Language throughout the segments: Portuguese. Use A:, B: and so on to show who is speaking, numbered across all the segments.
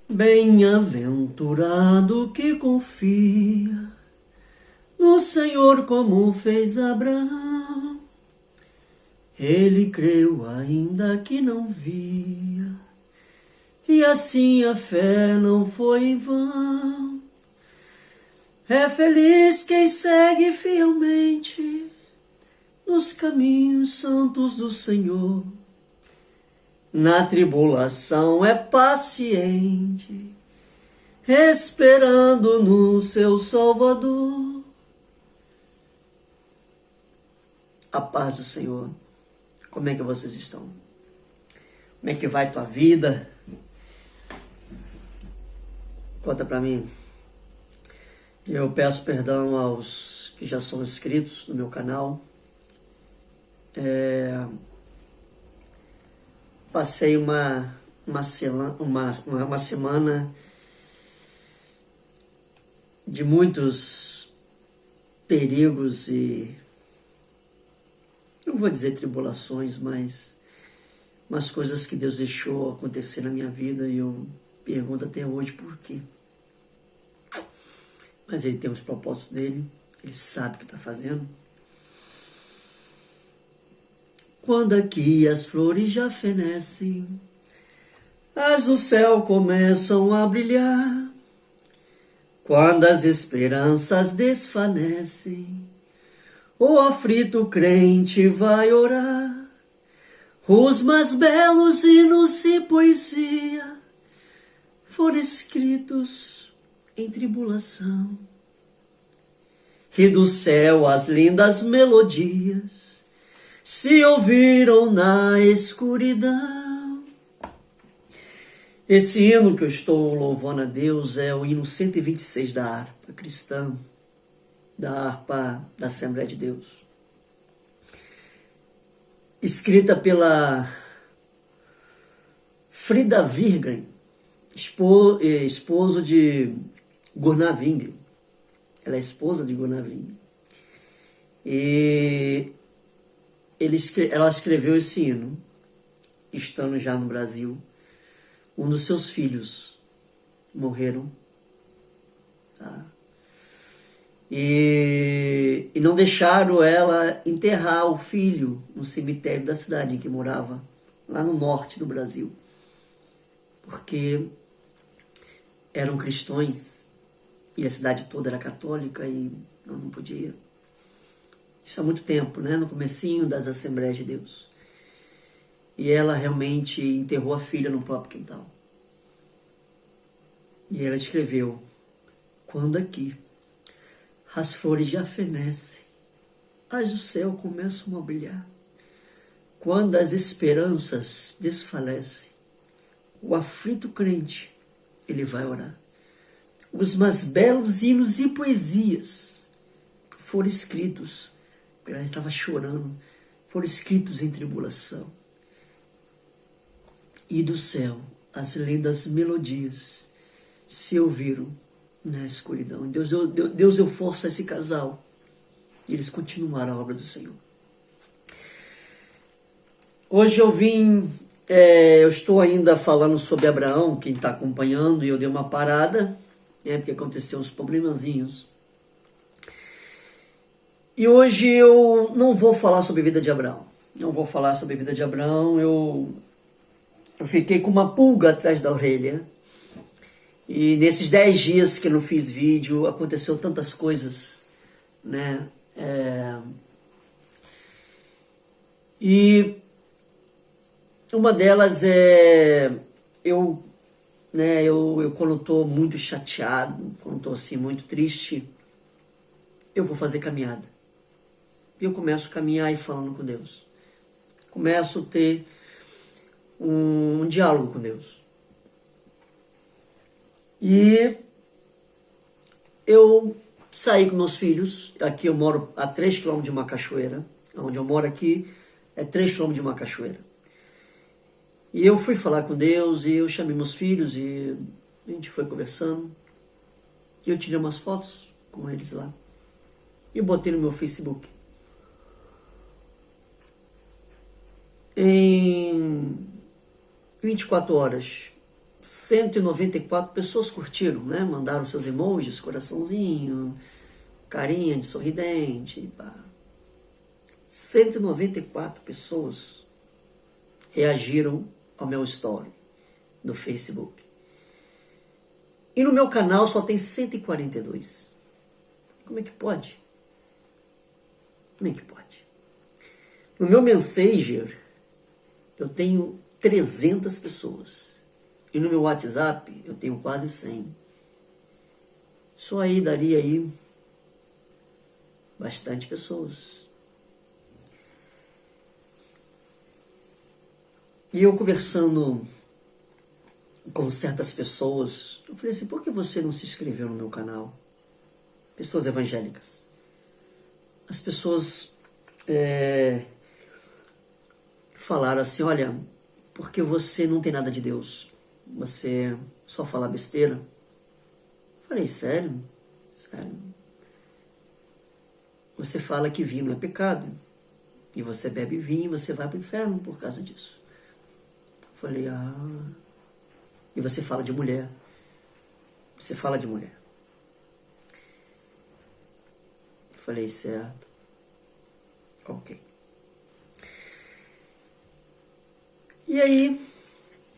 A: Bem-aventurado que confia no Senhor como fez Abraão. Ele creu ainda que não via, e assim a fé não foi em vão. É feliz quem segue fielmente nos caminhos santos do Senhor. Na tribulação é paciente, esperando no seu Salvador. A paz do Senhor. Como é que vocês estão? Como é que vai tua vida? Conta pra mim. Eu peço perdão aos que já são inscritos no meu canal. Passei uma semana de muitos perigos e, não vou dizer tribulações, mas umas coisas que Deus deixou acontecer na minha vida e eu pergunto até hoje por quê. Mas Ele tem os propósitos dele, Ele sabe o que está fazendo. Quando aqui as flores já fenecem, as do céu começam a brilhar, quando as esperanças desfanecem, o aflito crente vai orar, os mais belos hinos e poesia foram escritos em tribulação, e do céu as lindas melodias se ouviram na escuridão. Esse hino que eu estou louvando a Deus é o hino 126 da harpa cristã, da harpa da Assembleia de Deus. Escrita pela Frida Virgem, esposo de Gunnar Wingren. Ela é esposa de Gunnar Wingren. E ela escreveu esse hino, estando já no Brasil. Um dos seus filhos morreram. Tá? E não deixaram ela enterrar o filho no cemitério da cidade em que morava, lá no norte do Brasil. Porque eram cristãos e a cidade toda era católica e não podia. Isso há muito tempo, né? No comecinho das Assembleias de Deus. E ela realmente enterrou a filha no próprio quintal. E ela escreveu: quando aqui as flores já fenecem, as do céu começam a brilhar, quando as esperanças desfalecem, o aflito crente, ele vai orar. Os mais belos hinos e poesias foram escritos, ela estava chorando, foram escritos em tribulação. E do céu, as lindas melodias se ouviram na escuridão. Deus deu força a esse casal. E eles continuaram a obra do Senhor. Hoje eu estou ainda falando sobre Abraão, quem está acompanhando, e eu dei uma parada, porque aconteceu uns problemazinhos. E hoje eu não vou falar sobre a vida de Abraão. Não vou falar sobre a vida de Abraão. Eu fiquei com uma pulga atrás da orelha. E nesses 10 dias que eu não fiz vídeo, aconteceu tantas coisas, né? E uma delas é eu quando estou muito chateado, quando estou assim muito triste, eu vou fazer caminhada. E eu começo a caminhar e falando com Deus. Começo a ter um diálogo com Deus. E eu saí com meus filhos. Aqui eu moro a 3 km de uma cachoeira. Onde eu moro aqui é 3 km de uma cachoeira. E eu fui falar com Deus e eu chamei meus filhos e a gente foi conversando. E eu tirei umas fotos com eles lá. E botei no meu Facebook. Em 24 horas, 194 pessoas curtiram, né? Mandaram seus emojis, coraçãozinho, carinha de sorridente. Pá. 194 pessoas reagiram ao meu story no Facebook. E no meu canal só tem 142. Como é que pode? Como é que pode? No meu Messenger, eu tenho 300 pessoas. E no meu WhatsApp, eu tenho quase 100. Só aí daria aí bastante pessoas. E eu conversando com certas pessoas, eu falei assim, por que você não se inscreveu no meu canal? Pessoas evangélicas. As pessoas falaram assim, olha, porque você não tem nada de Deus. Você só fala besteira. Eu falei, sério? Sério? Você fala que vinho não é pecado. E você bebe vinho, você vai para o inferno por causa disso. Eu falei, E você fala de mulher. Você fala de mulher. Eu falei, certo. Ok. E aí,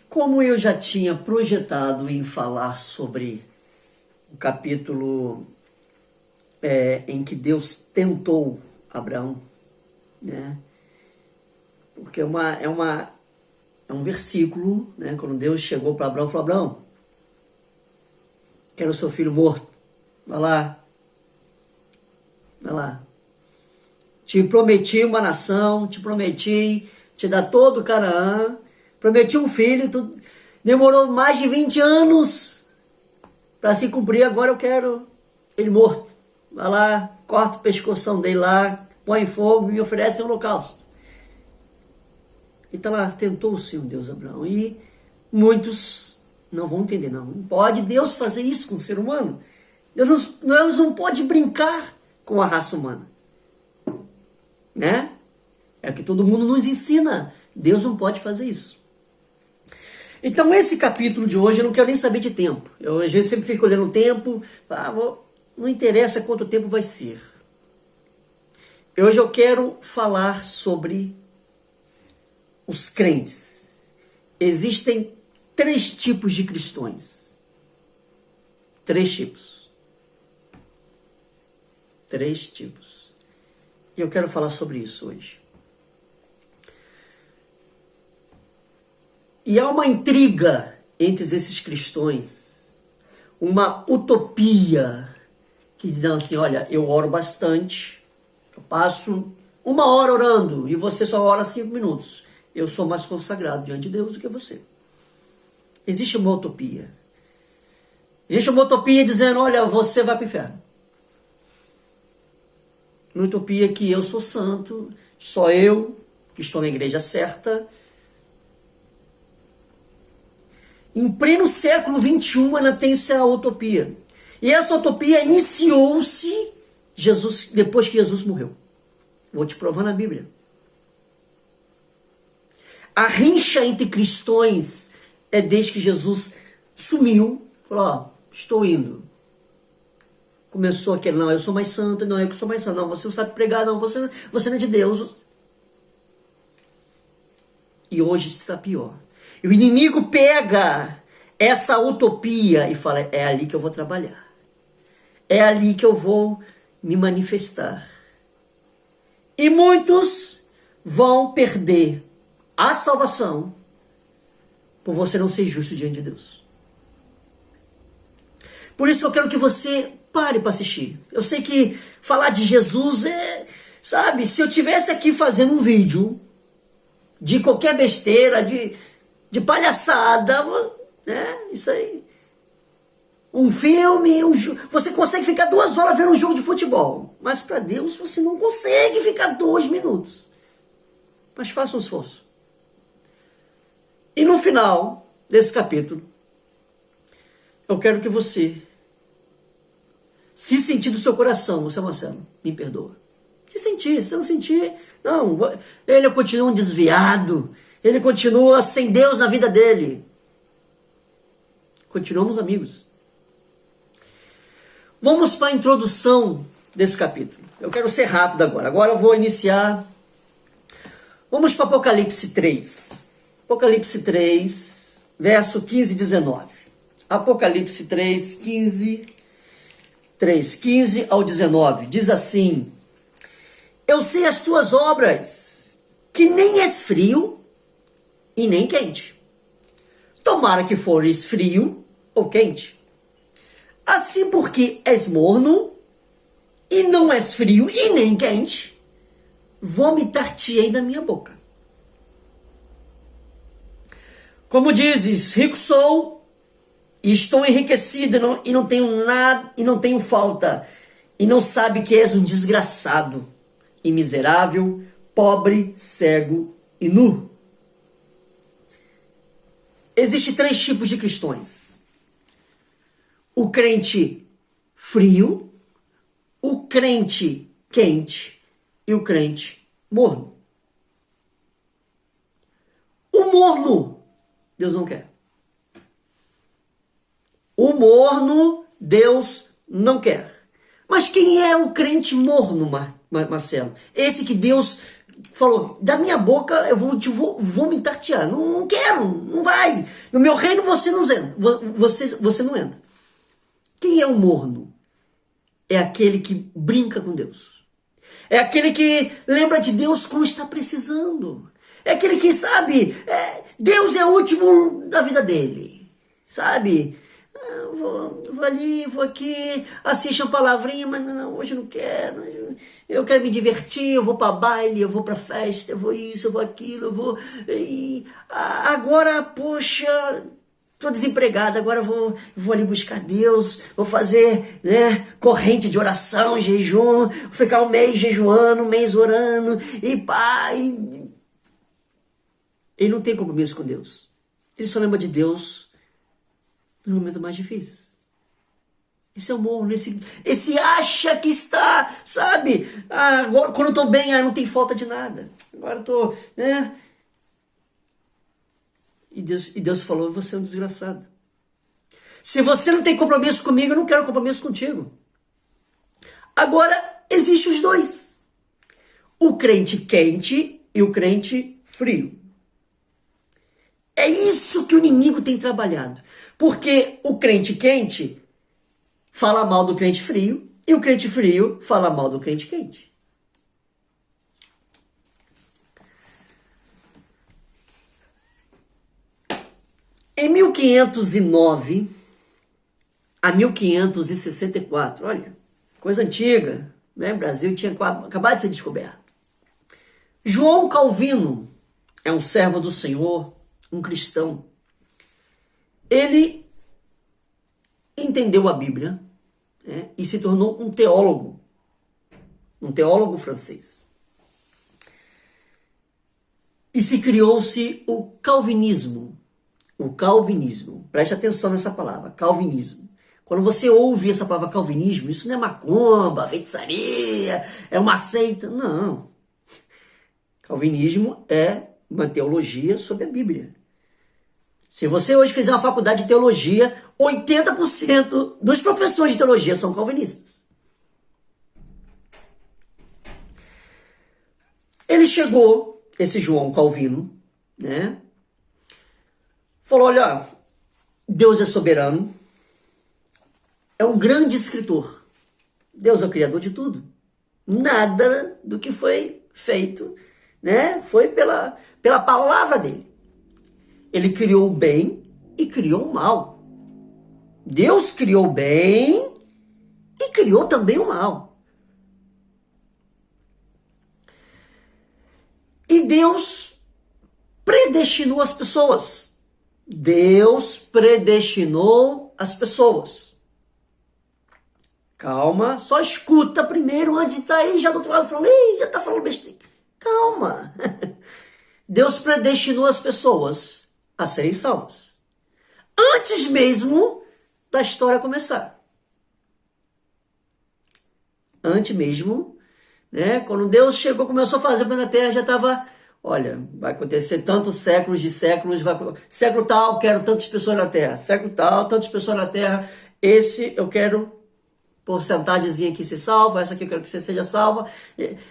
A: como eu já tinha projetado em falar sobre o capítulo em que Deus tentou Abraão, né? Porque é um versículo, né? Quando Deus chegou para Abraão, falou, Abraão, quero o seu filho morto, vai lá, te prometi uma nação, te prometi te dar todo o Canaã, prometi um filho, demorou mais de 20 anos para se cumprir, agora eu quero ele morto. Vai lá, corta o pescoção dele lá, põe em fogo e me oferece um holocausto. E tá lá, tentou o Senhor Deus Abraão. E muitos não vão entender, não. Não pode Deus fazer isso com o ser humano. Deus não pode brincar com a raça humana. Né? É o que todo mundo nos ensina. Deus não pode fazer isso. Então esse capítulo de hoje eu não quero nem saber de tempo. Eu às vezes sempre fico olhando o tempo. Não interessa quanto tempo vai ser. Hoje eu quero falar sobre os crentes. Existem 3 tipos de cristãos. 3 tipos. 3 tipos. E eu quero falar sobre isso hoje. E há uma intriga entre esses cristãos, uma utopia, que dizem assim, olha, eu oro bastante, eu passo 1 hora orando, e você só ora 5 minutos. Eu sou mais consagrado diante de Deus do que você. Existe uma utopia. Existe uma utopia dizendo, olha, você vai para o inferno. Uma utopia que eu sou santo, só eu que estou na igreja certa. Em pleno século XXI ainda tem essa utopia. E essa utopia iniciou-se depois que Jesus morreu. Vou te provar na Bíblia. A rincha entre cristãos é desde que Jesus sumiu. Falou, estou indo. Começou aquele, não, eu sou mais santo, não, eu que sou mais santo. Não, você não sabe pregar, não, você não é de Deus. E hoje está pior. E o inimigo pega essa utopia e fala, é ali que eu vou trabalhar. É ali que eu vou me manifestar. E muitos vão perder a salvação por você não ser justo diante de Deus. Por isso eu quero que você pare para assistir. Eu sei que falar de Jesus sabe, se eu tivesse aqui fazendo um vídeo de qualquer besteira, de palhaçada, né? Isso aí. Um filme, você consegue ficar 2 horas vendo um jogo de futebol. Mas para Deus você não consegue ficar 2 minutos. Mas faça um esforço. E no final desse capítulo, eu quero que você, se sentir do seu coração, você, Marcelo, me perdoa. Se sentir, se não sentir, não, ele continua um desviado, ele continua sem Deus na vida dele. Continuamos amigos. Vamos para a introdução desse capítulo. Eu quero ser rápido agora. Agora eu vou iniciar. Vamos para Apocalipse 3. Apocalipse 3, verso 15 e 19. Apocalipse 3, 15 ao 19. Diz assim: Eu sei as tuas obras, que nem és frio e nem quente. Tomara que fores frio ou quente. Assim, porque és morno e não és frio e nem quente, vomitar-te-ei da minha boca. Como dizes, rico sou e estou enriquecido e não tenho nada e não tenho falta, e não sabe que és um desgraçado e miserável, pobre, cego e nu. Existem 3 tipos de cristãos: o crente frio, o crente quente e o crente morno. O morno, Deus não quer. O morno, Deus não quer. Mas quem é o crente morno, Marcelo? Esse que Deus falou, da minha boca eu vou vomitar-te. Não quero, não vai. No meu reino você não entra. Você não entra. Quem é o morno? É aquele que brinca com Deus. É aquele que lembra de Deus quando está precisando. É aquele que sabe, Deus é o último da vida dele. Sabe? Vou ali, vou aqui, assisto uma palavrinha, mas não, hoje eu não quero. Eu quero me divertir, eu vou para baile, eu vou para festa, eu vou isso, eu vou aquilo, eu vou... Agora, poxa, estou desempregado, agora eu vou ali buscar Deus, vou fazer, corrente de oração, jejum, vou ficar um mês jejuando, um mês orando, e pá, ele não tem compromisso com Deus. Ele só lembra de Deus no momento mais difícil. Esse é o morno, esse acha que está, sabe? Agora, quando eu estou bem, não tem falta de nada. Agora eu estou, E Deus falou, você é um desgraçado. Se você não tem compromisso comigo, eu não quero compromisso contigo. Agora, existem os dois. O crente quente e o crente frio. É isso que o inimigo tem trabalhado. Porque o crente quente fala mal do crente frio e o crente frio fala mal do crente quente. Em 1509 a 1564, olha, coisa antiga, né? O Brasil tinha acabado de ser descoberto. João Calvino é um servo do Senhor, um cristão. Ele entendeu a Bíblia, e se tornou um teólogo francês. E se criou-se o calvinismo. O calvinismo, preste atenção nessa palavra, calvinismo. Quando você ouve essa palavra calvinismo, isso não é macumba, feitiçaria, é uma seita. Não. Calvinismo é uma teologia sobre a Bíblia. Se você hoje fizer uma faculdade de teologia, 80% dos professores de teologia são calvinistas. Ele chegou, esse João Calvino, falou, olha, Deus é soberano, é um grande escritor. Deus é o criador de tudo. Nada do que foi feito, foi pela palavra dele. Ele criou o bem e criou o mal. Deus criou o bem e criou também o mal. E Deus predestinou as pessoas. Deus predestinou as pessoas. Calma, só escuta primeiro antes de estar aí já do outro lado falando, já está falando besteira. Calma. Deus predestinou as pessoas a serem salvas. Antes mesmo da história começar. Antes mesmo, quando Deus chegou, começou a fazer na terra, já estava Olha, vai acontecer tantos séculos de séculos, século tal, quero tantas pessoas na Terra, século tal, tantas pessoas na Terra, esse eu quero porcentagemzinha aqui se salva, essa aqui eu quero que você seja salva,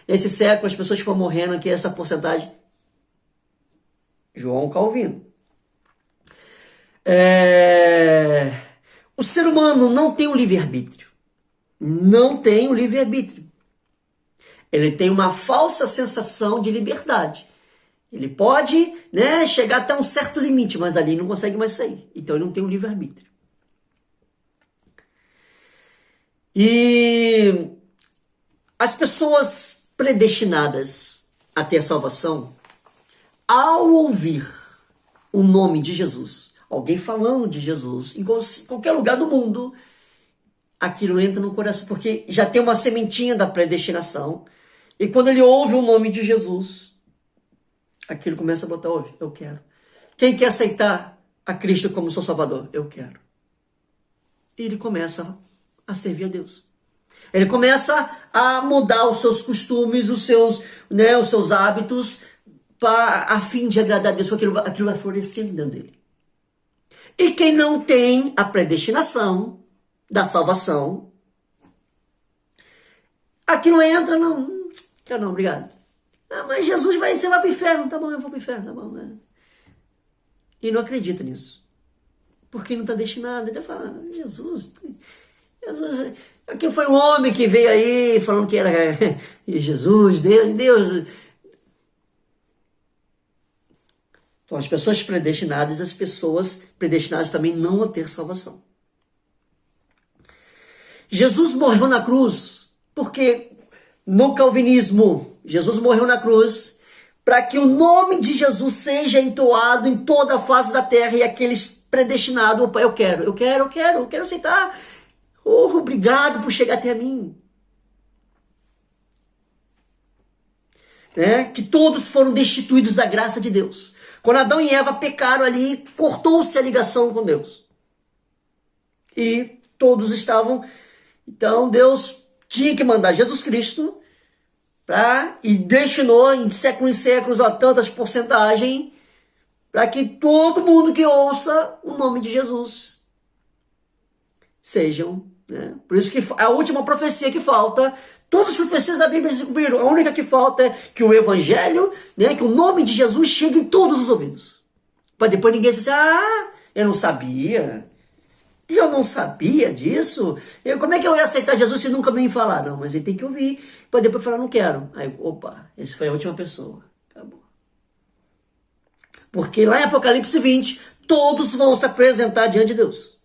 A: esse século as pessoas que foram morrendo aqui, essa porcentagem. João Calvino. O ser humano não tem um livre-arbítrio. Não tem um livre-arbítrio. Ele tem uma falsa sensação de liberdade. Ele pode, né, chegar até um certo limite, mas dali não consegue mais sair. Então ele não tem um livre-arbítrio. E as pessoas predestinadas a ter salvação, ao ouvir o nome de Jesus, alguém falando de Jesus, em qualquer lugar do mundo, aquilo entra no coração, porque já tem uma sementinha da predestinação, e quando ele ouve o nome de Jesus, aquilo começa a botar, ouve, eu quero. Quem quer aceitar a Cristo como seu Salvador? Eu quero. E ele começa a servir a Deus. Ele começa a mudar os seus costumes, os seus hábitos, a fim de agradar a Deus, porque aquilo vai florescendo dentro dele. E quem não tem a predestinação da salvação, aquilo entra, não quero não, obrigado. Mas Jesus você vai para o inferno, tá bom, eu vou para o inferno, tá bom. Né? E não acredita nisso. Porque não está destinado. Ele fala, Jesus, aquilo foi um homem que veio aí falando que era Jesus, Deus. Então, as pessoas predestinadas também não a ter salvação. Jesus morreu na cruz, porque no calvinismo, Jesus morreu na cruz para que o nome de Jesus seja entoado em toda a face da terra e aqueles predestinados, opa, eu quero aceitar. Obrigado por chegar até mim. Que todos foram destituídos da graça de Deus. Quando Adão e Eva pecaram ali, cortou-se a ligação com Deus. E todos estavam... Então Deus tinha que mandar Jesus Cristo e destinou em séculos e séculos a tantas porcentagens para que todo mundo que ouça o nome de Jesus sejam... Por isso que a última profecia que falta... Todas as profecias da Bíblia se cumpriram. A única que falta é que o Evangelho, que o nome de Jesus chegue em todos os ouvidos. Para depois ninguém dizer assim, eu não sabia. Eu não sabia disso. Como é que eu ia aceitar Jesus se nunca me falar? Não, mas ele tem que ouvir. Para depois falar, não quero. Aí, opa, essa foi a última pessoa. Acabou. Porque lá em Apocalipse 20, todos vão se apresentar diante de Deus.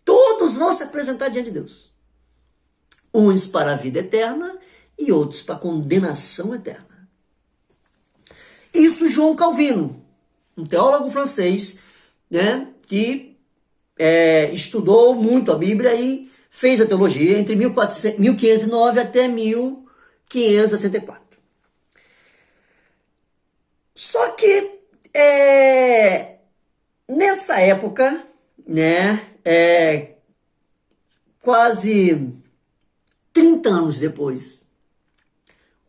A: Todos vão se apresentar diante de Deus. Uns para a vida eterna e outros para a condenação eterna. Isso João Calvino, um teólogo francês, que estudou muito a Bíblia e fez a teologia entre 1509 até 1564. Só que nessa época, quase 30 anos depois,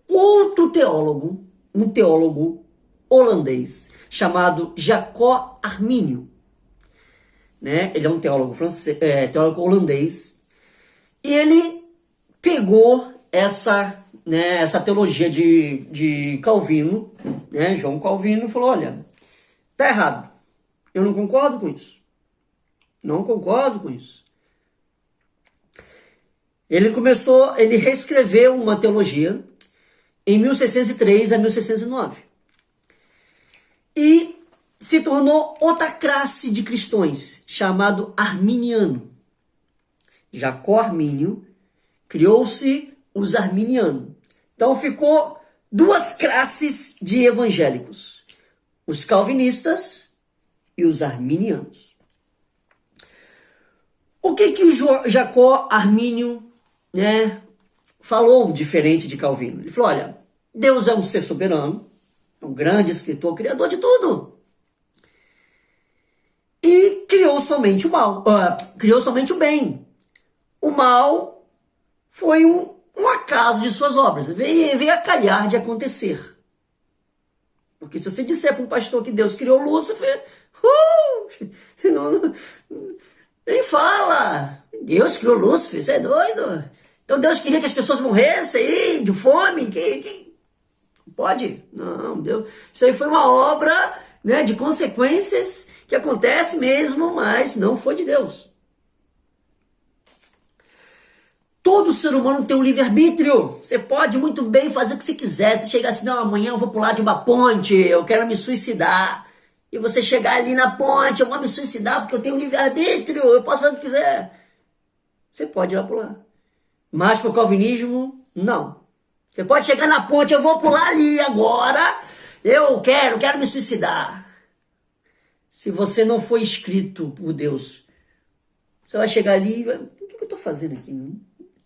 A: outro teólogo, um teólogo holandês, chamado Jacob Arminio, ele é um teólogo francês, teólogo holandês, e ele pegou essa teologia de Calvino, João Calvino, e falou, olha, tá errado, eu não concordo com isso, Ele reescreveu uma teologia em 1603 a 1609. E se tornou outra classe de cristãos, chamado arminiano. Jacó Armínio, criou-se os arminianos. Então ficou duas classes de evangélicos, os calvinistas e os arminianos. O que o Jacó Armínio falou diferente de Calvino? Ele falou, olha, Deus é um ser soberano, é um grande escritor, criador de tudo. E criou somente o mal, criou somente o bem. O mal foi um acaso de suas obras, veio a calhar de acontecer. Porque se você disser para um pastor que Deus criou Lúcifer, não, nem fala. Deus criou Lúcifer, você é doido? Então Deus queria que as pessoas morressem aí de fome? Pode? Não, Deus. Isso aí foi uma obra, né, de consequências que acontece mesmo, mas não foi de Deus. Todo ser humano tem um livre-arbítrio. Você pode muito bem fazer o que você quiser. Se chegar assim, não, amanhã eu vou pular de uma ponte, eu quero me suicidar. E você chegar ali na ponte, eu vou me suicidar porque eu tenho um livre-arbítrio, eu posso fazer o que quiser. Você pode ir lá pular. Mas para o calvinismo, não. Você pode chegar na ponte, eu vou pular ali agora, eu quero me suicidar. Se você não foi escrito por Deus, você vai chegar ali e vai, o que eu estou fazendo aqui?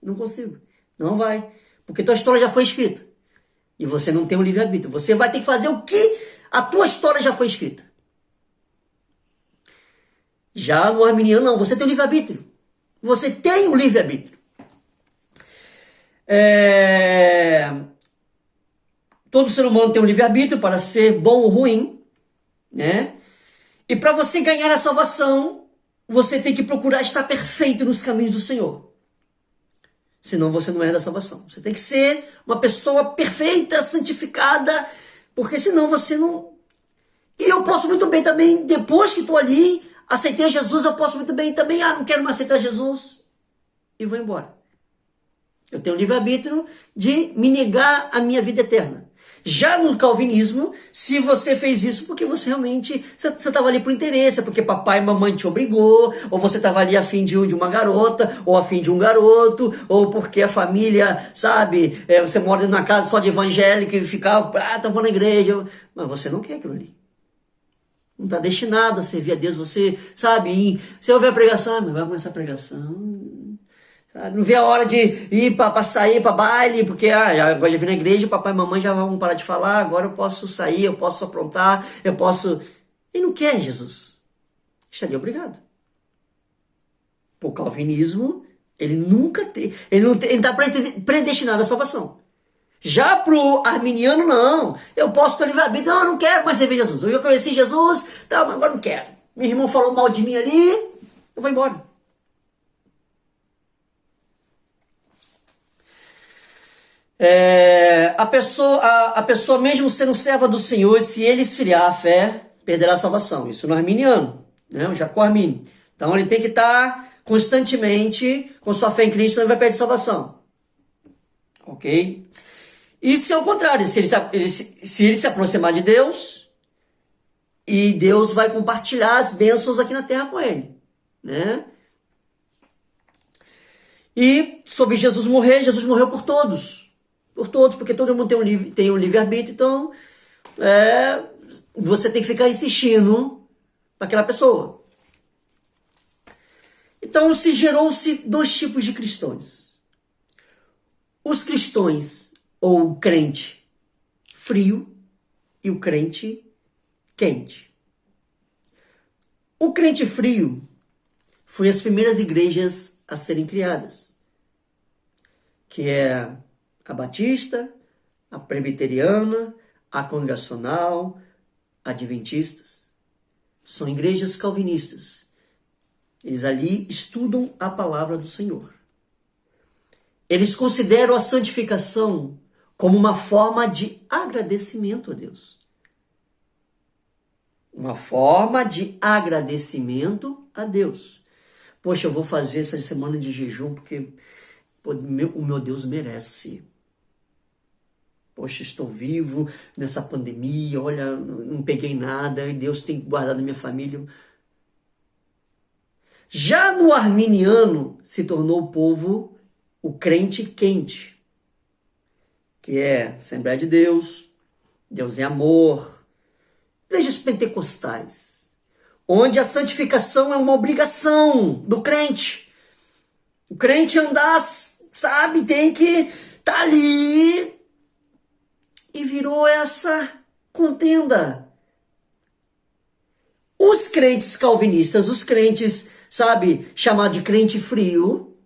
A: Não consigo. Não vai. Porque tua história já foi escrita. E você não tem um livre-arbítrio. Você vai ter que fazer o que a tua história já foi escrita. Já no arminiano, não. Você tem um livre-arbítrio. Você tem um livre-arbítrio. Todo ser humano tem um livre-arbítrio para ser bom ou ruim, né? E para você ganhar a salvação, você tem que procurar estar perfeito nos caminhos do Senhor. Senão você não é da salvação. Você tem que ser uma pessoa perfeita, santificada, porque senão você não... E eu posso muito bem também, depois que estou ali, aceitei Jesus, eu posso muito bem também, não quero mais aceitar Jesus, e vou embora. Eu tenho o livre-arbítrio de me negar a minha vida eterna. Já no calvinismo, se você fez isso porque você realmente, você estava ali por interesse, porque papai e mamãe te obrigou, ou você estava ali a fim de uma garota, ou a fim de um garoto, ou porque a família, sabe, você mora numa casa só de evangélico e fica, tá vou na igreja, mas você não quer aquilo ali. Não está destinado a servir a Deus, você, sabe, você ouve a pregação, mas vai começar a pregação... Não vê a hora de ir para sair para baile, porque agora já vim na igreja, papai e mamãe já vão parar de falar, agora eu posso sair, eu posso aprontar, eu posso... Ele não quer Jesus. Estaria obrigado. O calvinismo, ele nunca tem... Ele não está predestinado à salvação. Já pro arminiano, não. Eu posso ter livre-arbítrio, não, eu não quero mais servir Jesus. Eu já conheci Jesus, tá, mas agora não quero. Meu irmão falou mal de mim ali, eu vou embora. A pessoa mesmo sendo serva do Senhor, se ele esfriar a fé, perderá a salvação. Isso no arminiano, né? O Jacó Armínio. Então ele tem que estar constantemente com sua fé em Cristo, senão ele vai perder a salvação. Ok? E se ao contrário, se ele se aproximar de Deus, e Deus vai compartilhar as bênçãos aqui na terra com ele, né? E sobre Jesus morreu por todos. Por todos, porque todo mundo tem um livre-arbítrio, então você tem que ficar insistindo para aquela pessoa. Então gerou-se dois tipos de cristãos. Os cristãos, ou o crente frio e o crente quente. O crente frio foi as primeiras igrejas a serem criadas, que é a batista, a presbiteriana, a congregacional, adventistas. São igrejas calvinistas. Eles ali estudam a palavra do Senhor. Eles consideram a santificação como uma forma de agradecimento a Deus. Uma forma de agradecimento a Deus. Poxa, eu vou fazer essa semana de jejum porque o meu Deus merece. Poxa, estou vivo nessa pandemia, olha, não peguei nada, e Deus tem guardado a minha família. Já no arminiano se tornou o povo o crente quente, que é Assembleia de Deus, Deus é amor, igrejas pentecostais, onde a santificação é uma obrigação do crente. O crente andar, sabe, tem que estar ali. E virou essa contenda. Os crentes calvinistas, os crentes, sabe, chamado de crente frio,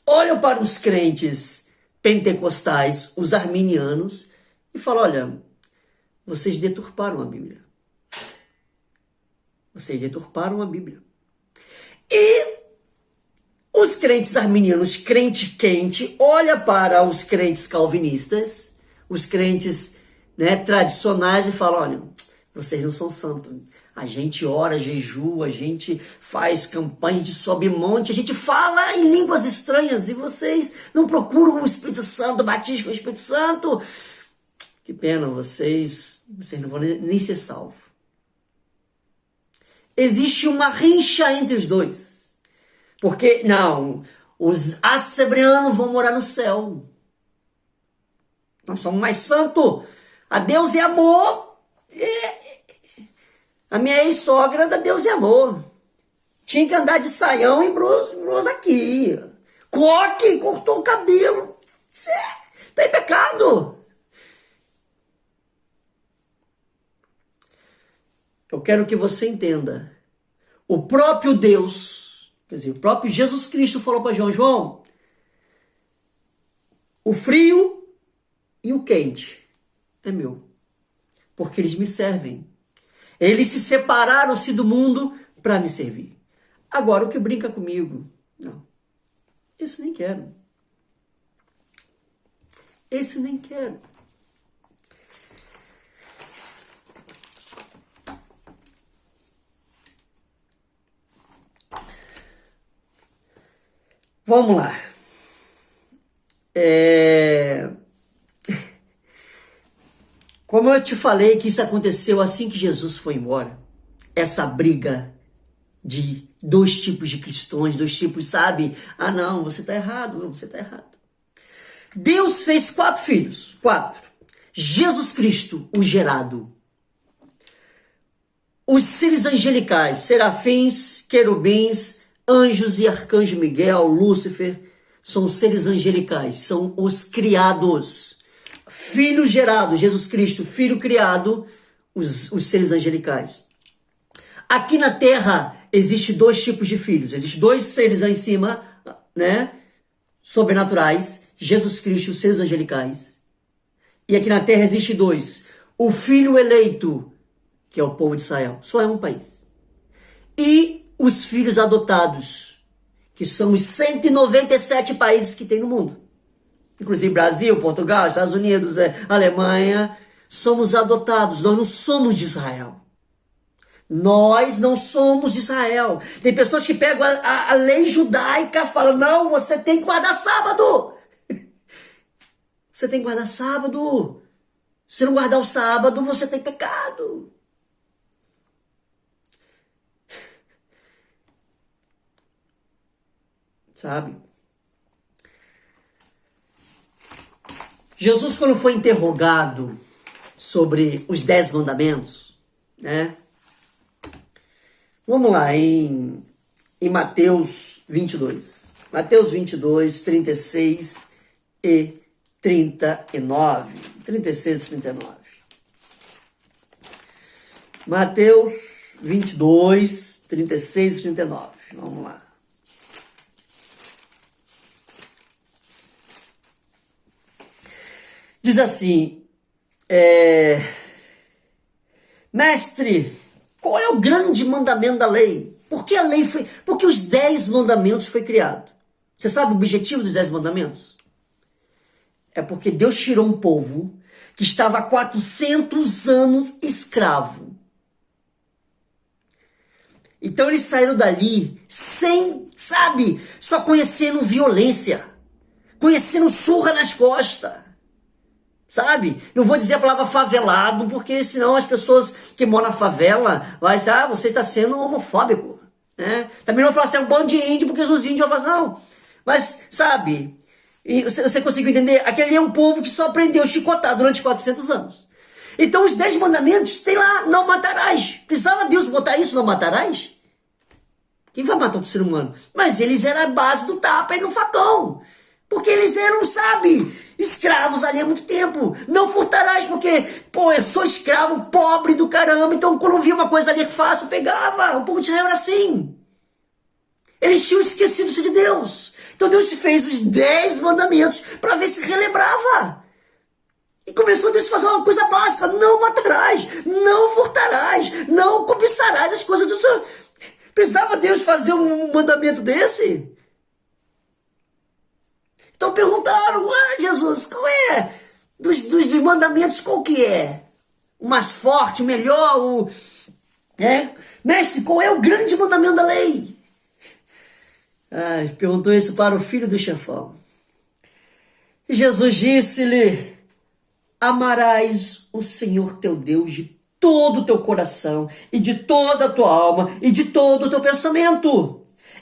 A: olham para os crentes pentecostais, os arminianos, e falam, olha, vocês deturparam a Bíblia. Vocês deturparam a Bíblia. E os crentes arminianos, crente quente, olha para os crentes calvinistas, os crentes, né, tradicionais e fala: olha, vocês não são santos. A gente ora, jejua, a gente faz campanha de sobe monte, a gente fala em línguas estranhas e vocês não procuram o Espírito Santo, o batismo com o Espírito Santo. Que pena, vocês não vão nem ser salvos. Existe uma rincha entre os dois. Porque, não, os assembleanos vão morar no céu. Nós somos mais santos. A Deus é amor. A minha ex-sogra da Deus é amor. Tinha que andar de saião e blusa aqui. Coque, cortou o cabelo. Está em pecado. Eu quero que você entenda. O próprio Deus, quer dizer, o próprio Jesus Cristo falou para João: João, o frio e o quente é meu, porque eles me servem. Eles se separaram-se do mundo para me servir. Agora, o que brinca comigo, não. Esse nem quero. Esse nem quero. Vamos lá. Como eu te falei que isso aconteceu assim que Jesus foi embora, essa briga de dois tipos de cristãos, dois tipos, sabe? Ah, não, você está errado, não, você está errado. Deus fez 4 filhos, 4. Jesus Cristo, o gerado. Os seres angelicais, serafins, querubins, anjos e arcanjo Miguel, Lúcifer, são seres angelicais, são os criados. Filho gerado, Jesus Cristo, filho criado, os seres angelicais. Aqui na terra existe 2 tipos de filhos, existem 2 seres aí em cima, né, sobrenaturais, Jesus Cristo, os seres angelicais. E aqui na terra existe 2, o filho eleito, que é o povo de Israel, só é um país. E os filhos adotados, que são os 197 países que tem no mundo. Inclusive Brasil, Portugal, Estados Unidos, Alemanha, somos adotados, nós não somos de Israel. Nós não somos de Israel. Tem pessoas que pegam a lei judaica e falam: não, você tem que guardar sábado. Você tem que guardar sábado. Se não guardar o sábado, você tem pecado. Sabe? Jesus, quando foi interrogado sobre os 10 mandamentos, né? Vamos lá, em Mateus 22. Mateus 22, 36 e 39. 36 e 39. Mateus 22, 36 e 39. Vamos lá. Diz assim: mestre, qual é o grande mandamento da lei? Por que a lei foi? Porque os 10 mandamentos foi criado. Você sabe o objetivo dos 10 mandamentos? É porque Deus tirou um povo que estava há 400 anos escravo. Então eles saíram dali sem, sabe, só conhecendo violência, conhecendo surra nas costas. Sabe? Não vou dizer a palavra favelado, porque senão as pessoas que moram na favela vão dizer: você está sendo homofóbico. Né? Também não vou falar assim, é um bando de índio, porque os índios vão falar: não. Mas, sabe, e você conseguiu entender? Aquele é um povo que só aprendeu a chicotar durante 400 anos. Então os 10 mandamentos tem lá: não matarás. Precisava Deus botar isso: não matarás? Quem vai matar o ser humano? Mas eles eram a base do tapa e no facão. Porque eles eram, sabe, escravos ali há muito tempo. Não furtarás, porque, eu sou escravo, pobre do caramba. Então, quando eu via uma coisa ali fácil, eu pegava. O povo de Israel era assim. Eles tinham esquecido-se de Deus. Então, Deus fez os 10 mandamentos para ver se relembrava. E começou a Deus a fazer uma coisa básica: não matarás, não furtarás, não cobiçarás as coisas do Senhor. Precisava Deus fazer um mandamento desse? Então perguntaram: Jesus, qual é? Dos mandamentos, qual que é? O mais forte, o melhor, Mestre, qual é o grande mandamento da lei? Perguntou isso para o filho do chefão. E Jesus disse-lhe: amarás o Senhor teu Deus de todo o teu coração, e de toda a tua alma, e de todo o teu pensamento.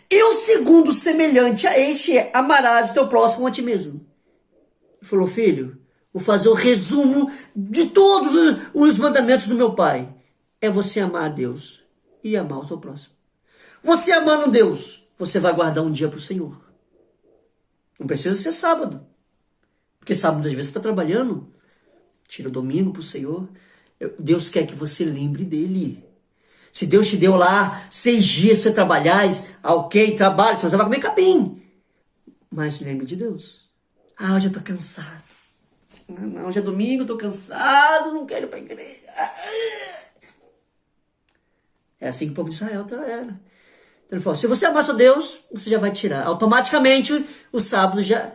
A: E o segundo semelhante a este é: amarás o teu próximo a ti mesmo. Ele falou: filho, vou fazer o resumo de todos os mandamentos do meu pai. É você amar a Deus e amar o teu próximo. Você amando Deus, você vai guardar um dia para o Senhor. Não precisa ser sábado, porque sábado às vezes você está trabalhando. Tira o domingo para o Senhor. Deus quer que você lembre dele. Se Deus te deu lá 6 dias para você trabalhar, ok, trabalha, você vai comer capim. Mas lembre de Deus. Hoje eu estou cansado. Não, hoje é domingo, estou cansado, não quero ir para a igreja. É assim que o povo de Israel era. Então ele falou: se você amar seu Deus, você já vai tirar automaticamente o sábado já.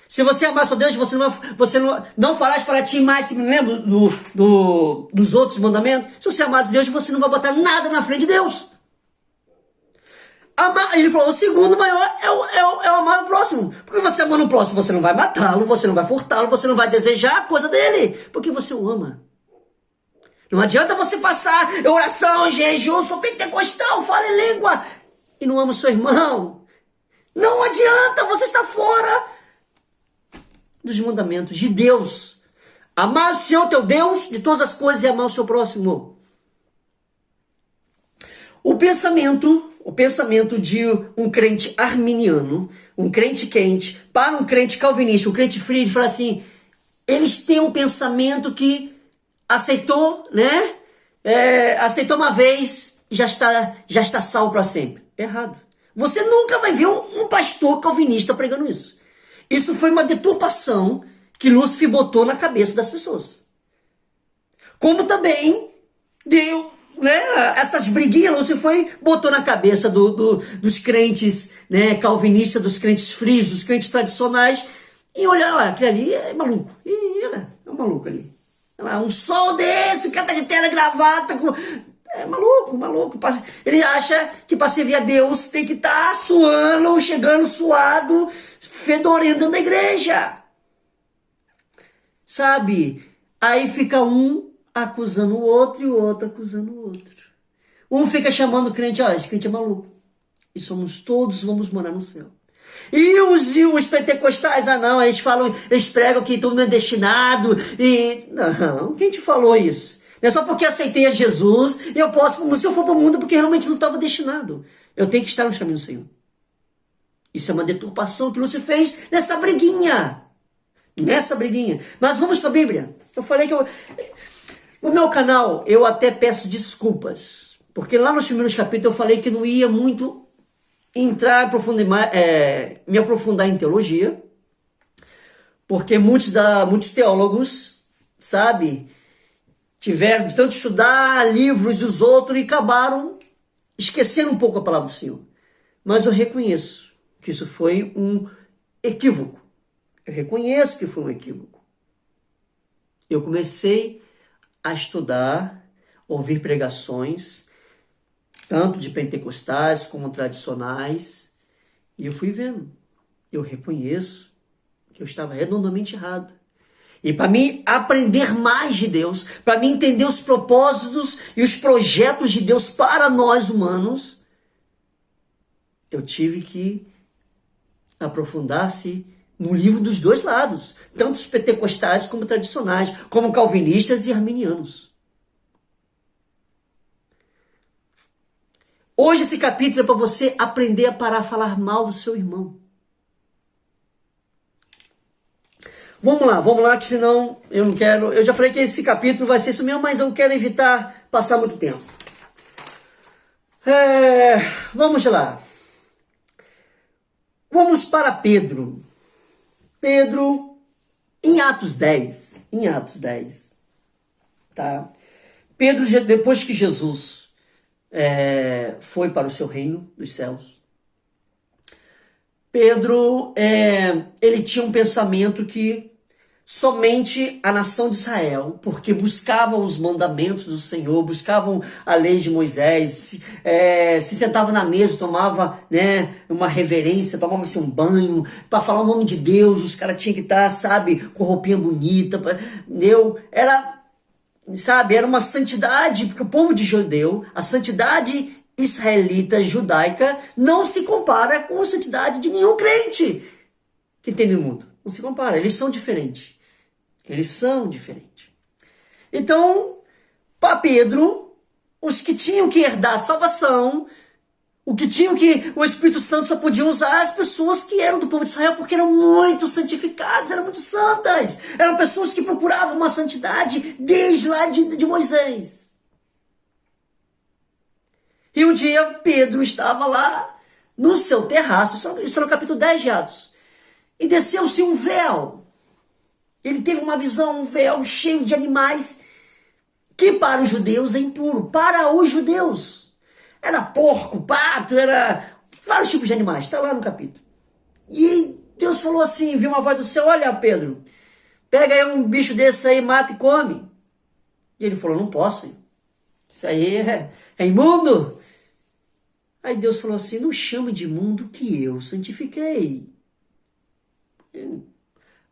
A: Se você amar seu Deus, você não farás para ti mais, se me lembra dos outros mandamentos. Se você amar Deus, você não vai botar nada na frente de Deus. Ele falou: o segundo maior é o amar o próximo. Porque você amando o próximo, você não vai matá-lo, você não vai furtá-lo, você não vai desejar a coisa dele, porque você o ama. Não adianta você passar oração, jejum, sou pentecostal, fala em língua, e não ama o seu irmão. Não adianta, você está fora dos mandamentos de Deus. Amar o Senhor teu Deus de todas as coisas e amar o seu próximo. O pensamento de um crente arminiano, um crente quente, para um crente calvinista, um crente frio, ele fala assim: eles têm um pensamento que aceitou, né? Aceitou uma vez, já está salvo para sempre. Errado. Você nunca vai ver um pastor calvinista pregando isso. Isso foi uma deturpação que Lúcifer botou na cabeça das pessoas. Como também deu, né, essas briguinhas, Lúcifer botou na cabeça dos crentes, né, calvinistas, dos crentes frios, dos crentes tradicionais. E olha lá, aquele ali é maluco. E olha, é um maluco ali. Olha lá, um sol desse, canta de terno, gravata, é maluco. Ele acha que para servir a Deus tem que estar suando, chegando suado, fedorento dentro da igreja. Sabe? Aí fica um acusando o outro e o outro acusando o outro. Um fica chamando o crente: esse crente é maluco. E todos vamos morar no céu. E os pentecostais, não, eles pregam que todo mundo é destinado. Não, quem te falou isso? Não é só porque aceitei a Jesus, eu posso, como se eu for para o mundo, porque realmente não estava destinado. Eu tenho que estar nos caminhos do Senhor. Isso é uma deturpação que Lúcifer fez nessa briguinha. Mas vamos para a Bíblia. Eu falei que no meu canal eu até peço desculpas, porque lá nos primeiros capítulos eu falei que não ia muito me aprofundar em teologia, porque muitos teólogos, sabe, tiveram de tanto estudar livros e os outros e acabaram esquecendo um pouco a palavra do Senhor. Mas eu reconheço que isso foi um equívoco. Eu reconheço que foi um equívoco. Eu comecei a estudar, ouvir pregações, tanto de pentecostais como tradicionais, e eu fui vendo. Eu reconheço que eu estava redondamente errado. E para mim aprender mais de Deus, para mim entender os propósitos e os projetos de Deus para nós humanos, eu tive que aprofundar-se no livro dos dois lados, tanto os pentecostais como tradicionais, como calvinistas e arminianos. Hoje esse capítulo é para você aprender a parar de falar mal do seu irmão. Vamos lá, que senão eu não quero... Eu já falei que esse capítulo vai ser isso mesmo, mas eu quero evitar passar muito tempo. Vamos lá. Vamos para Pedro. Pedro, Em Atos 10, tá? Pedro, depois que Jesus foi para o seu reino dos céus, Pedro, ele tinha um pensamento que somente a nação de Israel, porque buscavam os mandamentos do Senhor, buscavam a lei de Moisés, se sentava na mesa, tomava, né, uma reverência, tomava-se um banho, para falar o nome de Deus, os caras tinham que estar, sabe, com roupinha bonita, era uma santidade, porque o povo de judeu, a santidade israelita, judaica, não se compara com a santidade de nenhum crente que tem no mundo. Não se compara, eles são diferentes. Então, para Pedro, os que tinham que herdar a salvação, o Espírito Santo só podia usar as pessoas que eram do povo de Israel, porque eram muito santificadas, eram muito santas. Eram pessoas que procuravam uma santidade desde lá de Moisés. E um dia Pedro estava lá no seu terraço, isso é no capítulo 10 de Atos, e desceu-se um véu. Ele teve uma visão, um véu cheio de animais, que para os judeus é impuro. Para os judeus. Era porco, pato, era vários tipos de animais. Está lá no capítulo. E Deus falou assim, viu uma voz do céu: olha, Pedro, pega aí um bicho desse aí, mata e come. E ele falou: não posso. Isso aí é imundo. Aí Deus falou assim: não chame de imundo que eu santifiquei.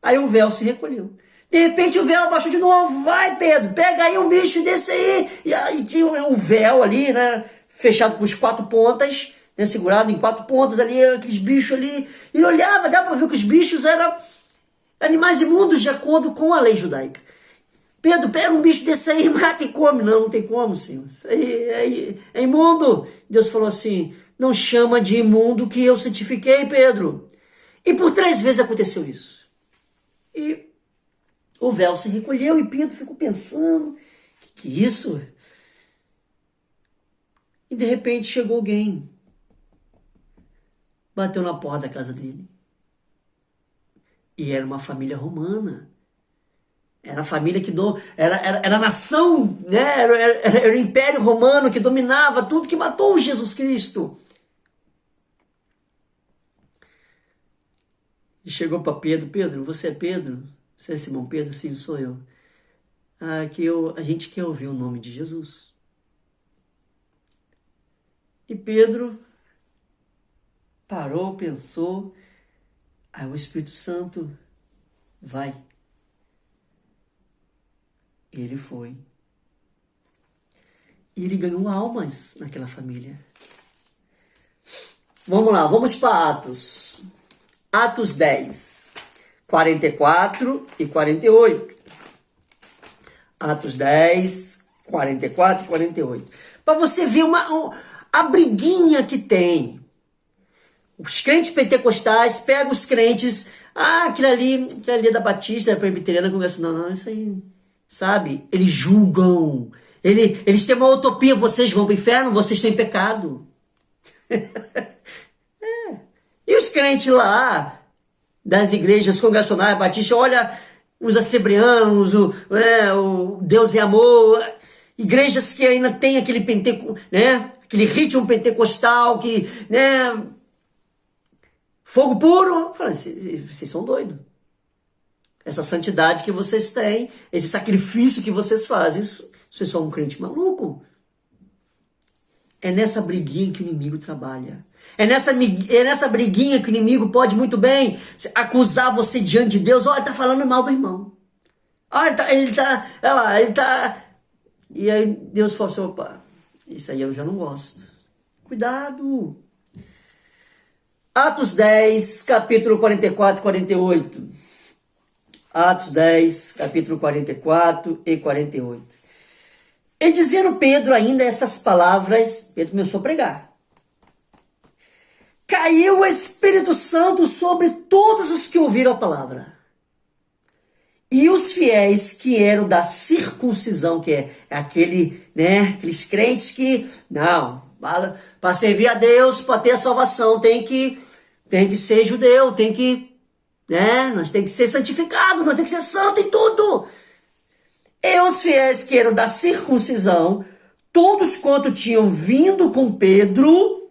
A: Aí o véu se recolheu. De repente o véu abaixou de novo. Vai, Pedro, pega aí um bicho desse aí. E aí tinha um véu ali, né, fechado por 4 pontas, né, segurado em 4 pontas ali, aqueles bichos ali. Ele olhava, dava para ver que os bichos eram animais imundos de acordo com a lei judaica. Pedro, pega um bicho desse aí, mata e come. Não tem como, Senhor. Isso aí é imundo. Deus falou assim: não chama de imundo que eu santifiquei, Pedro. E por 3 vezes aconteceu isso. E o véu se recolheu e Pedro ficou pensando: que é isso? E de repente chegou alguém, bateu na porta da casa dele. E era uma família romana. Era a família que era a nação, né? Era o Império Romano que dominava tudo, que matou Jesus Cristo. E chegou para Pedro: Pedro, você é Pedro? Você é Simão Pedro? Sim, sou eu. A gente quer ouvir o nome de Jesus. E Pedro parou, pensou. Aí o Espírito Santo: vai. E ele foi. E ele ganhou almas naquela família. Vamos lá, vamos para Atos. Atos 10, 44 e 48. Atos 10, 44 e 48. Para você ver a briguinha que tem. Os crentes pentecostais pegam os crentes. Aquilo ali é da Batista, da Presbiteriana, não, isso aí, sabe? Eles julgam. Eles têm uma utopia: vocês vão para o inferno, vocês têm pecado. E os crentes lá, das igrejas congregacionais batistas, olha, os assembleanos, o Deus é amor, igrejas que ainda tem aquele aquele ritmo pentecostal, que, né, fogo puro. Fala, vocês são doidos. Essa santidade que vocês têm, esse sacrifício que vocês fazem, vocês são um crente maluco. É nessa briguinha que o inimigo trabalha. É nessa briguinha que o inimigo pode muito bem acusar você diante de Deus. Olha, tá falando mal do irmão. Olha, ele tá... E aí Deus falou assim: opa, isso aí eu já não gosto. Cuidado. Atos 10, capítulo 44 e 48. Atos 10, capítulo 44 e 48. E dizendo Pedro ainda essas palavras, Pedro começou a pregar. Caiu o Espírito Santo sobre todos os que ouviram a palavra. E os fiéis que eram da circuncisão, que é aqueles crentes que, não, para servir a Deus, para ter a salvação, tem que ser judeu, tem que né? Nós temos que ser santificados, nós temos que ser santos em tudo. E os fiéis que eram da circuncisão, todos quanto tinham vindo com Pedro,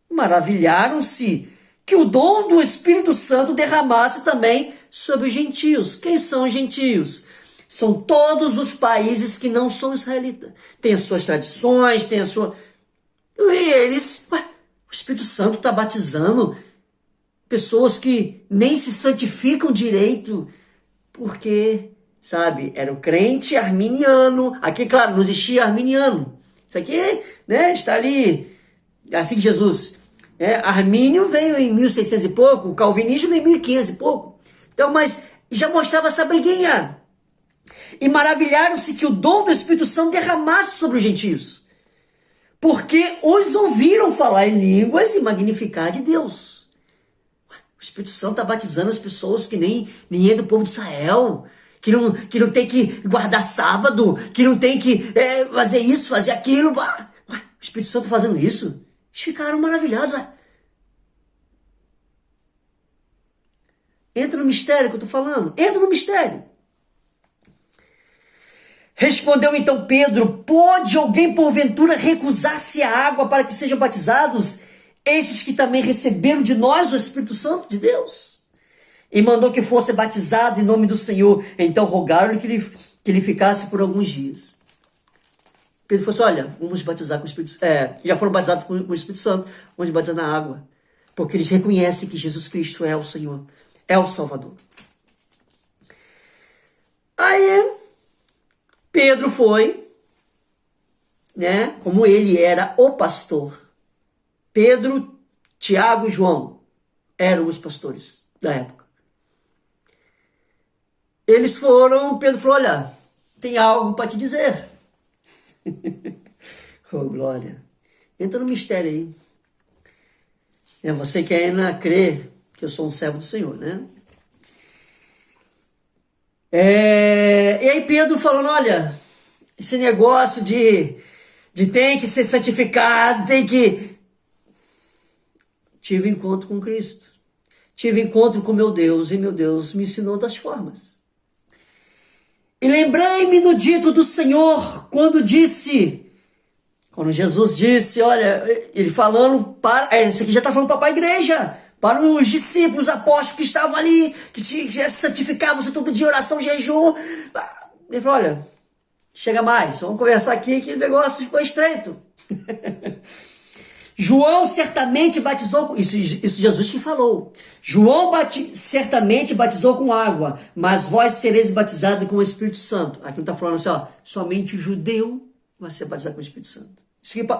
A: maravilharam-se que o dom do Espírito Santo derramasse também sobre os gentios. Quem são os gentios? São todos os países que não são israelitas. Tem as suas tradições, tem a sua... E eles... o Espírito Santo está batizando pessoas que nem se santificam direito, porque, sabe, era o crente arminiano. Aqui, claro, não existia arminiano. Isso aqui, né, está ali, assim que Jesus... Armínio veio em 1600 e pouco, o calvinismo veio em 1500 e pouco. Então, mas já mostrava essa briguinha. E maravilharam-se que o dom do Espírito Santo derramasse sobre os gentios, porque os ouviram falar em línguas e magnificar de Deus. O Espírito Santo está batizando as pessoas que nem é do povo de Israel, que não tem que guardar sábado, que não tem que fazer isso, fazer aquilo. O Espírito Santo fazendo isso. Eles ficaram maravilhados. Entra no mistério que eu estou falando. Entra no mistério. Respondeu então Pedro: pode alguém porventura recusar-se a água para que sejam batizados esses que também receberam de nós o Espírito Santo de Deus? E mandou que fossem batizados em nome do Senhor. Então rogaram-lhe que ele ficasse por alguns dias. Pedro falou assim: olha, vamos batizar com o Espírito Santo. Já foram batizados com o Espírito Santo, vamos batizar na água. Porque eles reconhecem que Jesus Cristo é o Senhor, é o Salvador. Aí Pedro foi, né? Como ele era o pastor. Pedro, Tiago e João eram os pastores da época. Eles foram, Pedro falou: olha, tem algo para te dizer. Oh, glória. Entra no mistério aí. Você que ainda crê que eu sou um servo do Senhor, né? E aí Pedro falando: olha, esse negócio de tem que ser santificado, tem que... Tive encontro com Cristo. Tive encontro com meu Deus, e meu Deus me ensinou das formas. E lembrei-me do dito do Senhor, quando Jesus disse, olha, ele falando para... Isso aqui já está falando para a igreja, para os discípulos, apóstolos que estavam ali, que se santificavam todo dia, oração, jejum. Ele falou: olha, chega mais, vamos conversar aqui que o negócio ficou estreito. João certamente batizou, isso Jesus que falou. João certamente batizou com água, mas vós sereis batizados com o Espírito Santo. Aqui não está falando assim, somente o judeu vai ser batizado com o Espírito Santo.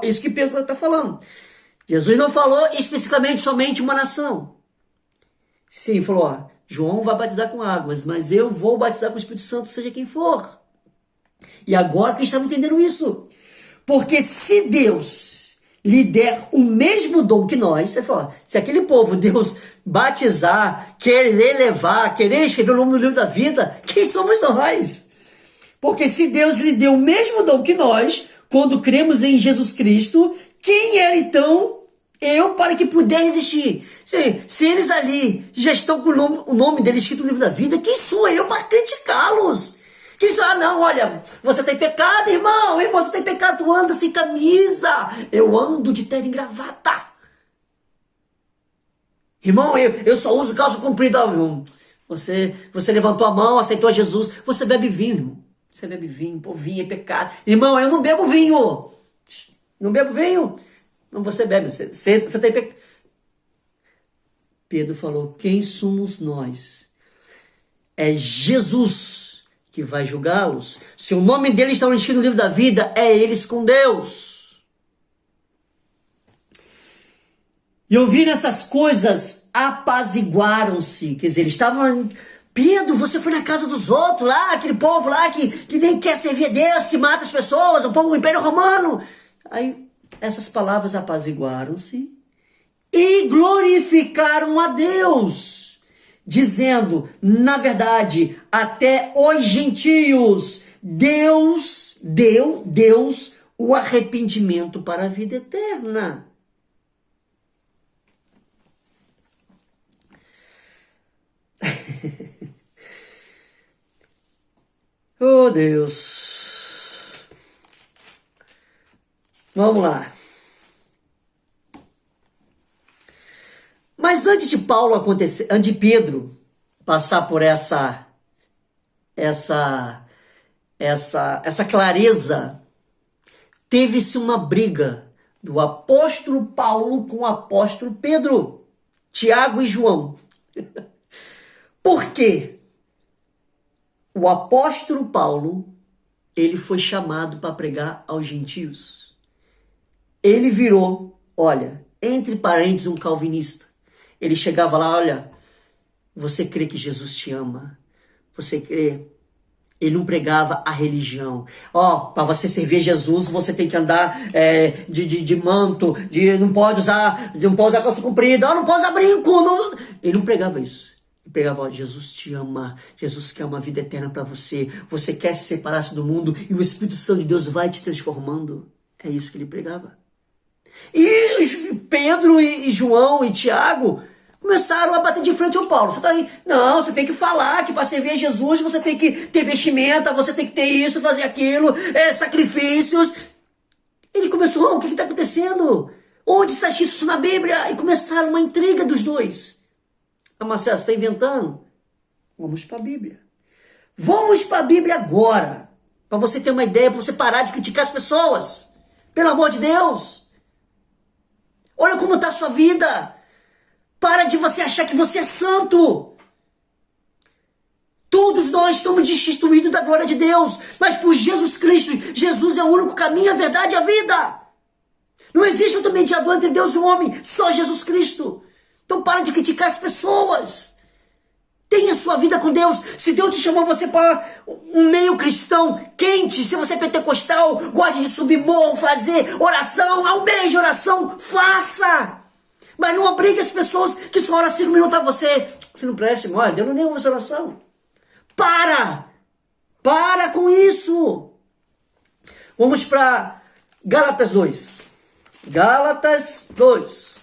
A: Isso que Pedro está falando. Jesus não falou especificamente somente uma nação. Sim, falou: João vai batizar com águas, mas eu vou batizar com o Espírito Santo, seja quem for. E agora que eles estavam entendendo isso. Porque se Deus lhe der o mesmo dom que nós, você fala, se aquele povo Deus batizar, querer levar, querer escrever o nome no livro da vida, quem somos nós? Porque se Deus lhe deu o mesmo dom que nós, quando cremos em Jesus Cristo, quem era então eu para que puder existir? Se eles ali já estão com o nome deles escrito no livro da vida, quem sou eu para criticá-los? Que isso, não, olha, você tem pecado, irmão, você tem pecado, tu anda sem camisa, eu ando de terno e gravata. Irmão, eu só uso calça comprida, irmão. Você levantou a mão, aceitou a Jesus, você bebe vinho, irmão. Você bebe vinho, pô, vinho é pecado. Irmão, eu não bebo vinho. Não bebo vinho. Não, você bebe, você tem pecado. Pedro falou: quem somos nós? É Jesus que vai julgá-los. Se o nome deles está escrito no livro da vida, é eles com Deus. E ouvindo essas coisas, apaziguaram-se. Quer dizer, eles estavam... Pedro, você foi na casa dos outros lá, aquele povo lá que nem quer servir a Deus, que mata as pessoas, o povo do Império Romano. Aí, essas palavras apaziguaram-se e glorificaram a Deus, dizendo: na verdade, até os gentios, Deus deu o arrependimento para a vida eterna. Oh, Deus. Vamos lá. Mas antes de antes de Pedro passar por essa clareza, teve-se uma briga do apóstolo Paulo com o apóstolo Pedro, Tiago e João. Por quê? O apóstolo Paulo, ele foi chamado para pregar aos gentios. Ele virou, olha, entre parênteses, um calvinista. Ele chegava lá, olha, você crê que Jesus te ama? Você crê? Ele não pregava a religião. Para você servir Jesus, você tem que andar de manto, não pode usar calça comprida, não pode usar brinco. Não. Ele não pregava isso. Ele pregava, Jesus te ama, Jesus quer uma vida eterna para você, você quer se separar do mundo e o Espírito Santo de Deus vai te transformando. É isso que ele pregava. E Pedro e João e Tiago começaram a bater de frente ao Paulo. Você tá aí? Não, você tem que falar que para servir a Jesus você tem que ter vestimenta, você tem que ter isso, fazer aquilo, sacrifícios. Ele começou, o que está acontecendo? Onde está isso na Bíblia? E começaram uma intriga dos dois. Marcelo, você está inventando? Vamos para a Bíblia. Vamos para a Bíblia agora. Para você ter uma ideia, para você parar de criticar as pessoas. Pelo amor de Deus. Olha como está a sua vida. Para de você achar que você é santo. Todos nós estamos destituídos da glória de Deus. Mas por Jesus Cristo, Jesus é o único caminho, a verdade e a vida. Não existe outro mediador entre Deus e o homem. Só Jesus Cristo. Então para de criticar as pessoas. Tenha sua vida com Deus. Se Deus te chamou você para um meio cristão quente, se você é pentecostal, gosta de subir morro, fazer oração, um mês de oração, faça. Mas não obrigue as pessoas que só oram 5 minutos a você. Você não presta, irmão. Deus não deu uma oração. Para com isso. Vamos para Gálatas 2. Gálatas 2.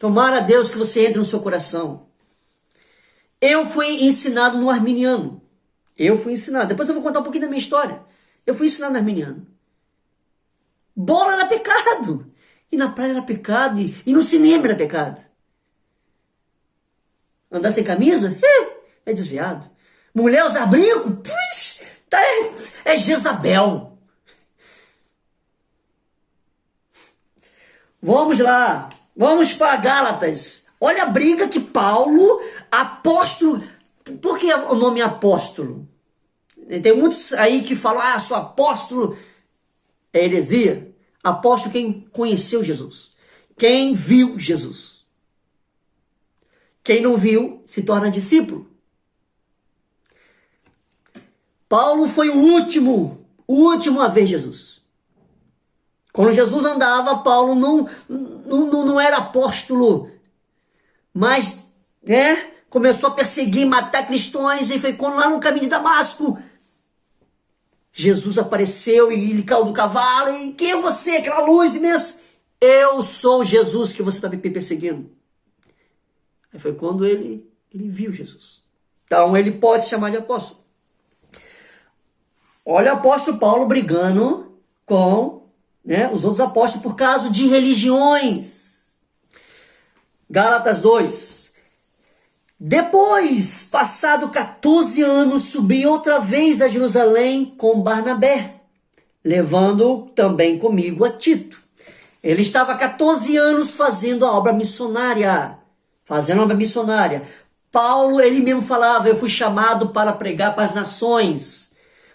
A: Tomara a Deus que você entre no seu coração. Eu fui ensinado no arminiano. Depois eu vou contar um pouquinho da minha história. Eu fui ensinado no arminiano. Bola era pecado. E na praia era pecado. E no cinema era pecado. Andar sem camisa? É desviado. Mulher usar brinco? É Jezabel. Vamos lá. Vamos para Gálatas. Olha a briga que Paulo, apóstolo... Por que o nome apóstolo? Tem muitos aí que falam, sou apóstolo. É heresia. Apóstolo quem conheceu Jesus. Quem viu Jesus. Quem não viu se torna discípulo. Paulo foi o último a ver Jesus. Quando Jesus andava, Paulo não era apóstolo, mas começou a perseguir, matar cristãos, e foi quando lá no caminho de Damasco, Jesus apareceu e ele caiu do cavalo, e quem é você? Aquela luz imensa. Eu sou Jesus que você está me perseguindo. Aí foi quando ele viu Jesus. Então ele pode se chamar de apóstolo. Olha o apóstolo Paulo brigando com os outros apóstolos por causa de religiões. Gálatas 2. Depois, passado 14 anos, subi outra vez a Jerusalém com Barnabé, levando também comigo a Tito. Ele estava há 14 anos fazendo a obra missionária. Paulo, ele mesmo falava, eu fui chamado para pregar para as nações,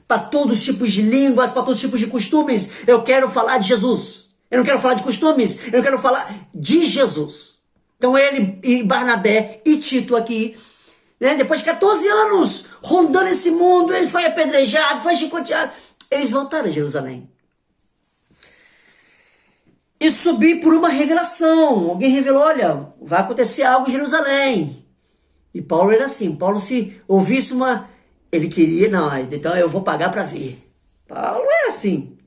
A: para todos os tipos de línguas, para todos os tipos de costumes. Eu quero falar de Jesus. Eu não quero falar de costumes, eu quero falar de Jesus. Então ele e Barnabé e Tito aqui, depois de 14 anos rondando esse mundo, ele foi apedrejado, foi chicoteado. Eles voltaram a Jerusalém. E subi por uma revelação. Alguém revelou, olha, vai acontecer algo em Jerusalém. E Paulo era assim. Paulo, se ouvisse ele queria, não, então eu vou pagar para ver. Paulo era assim.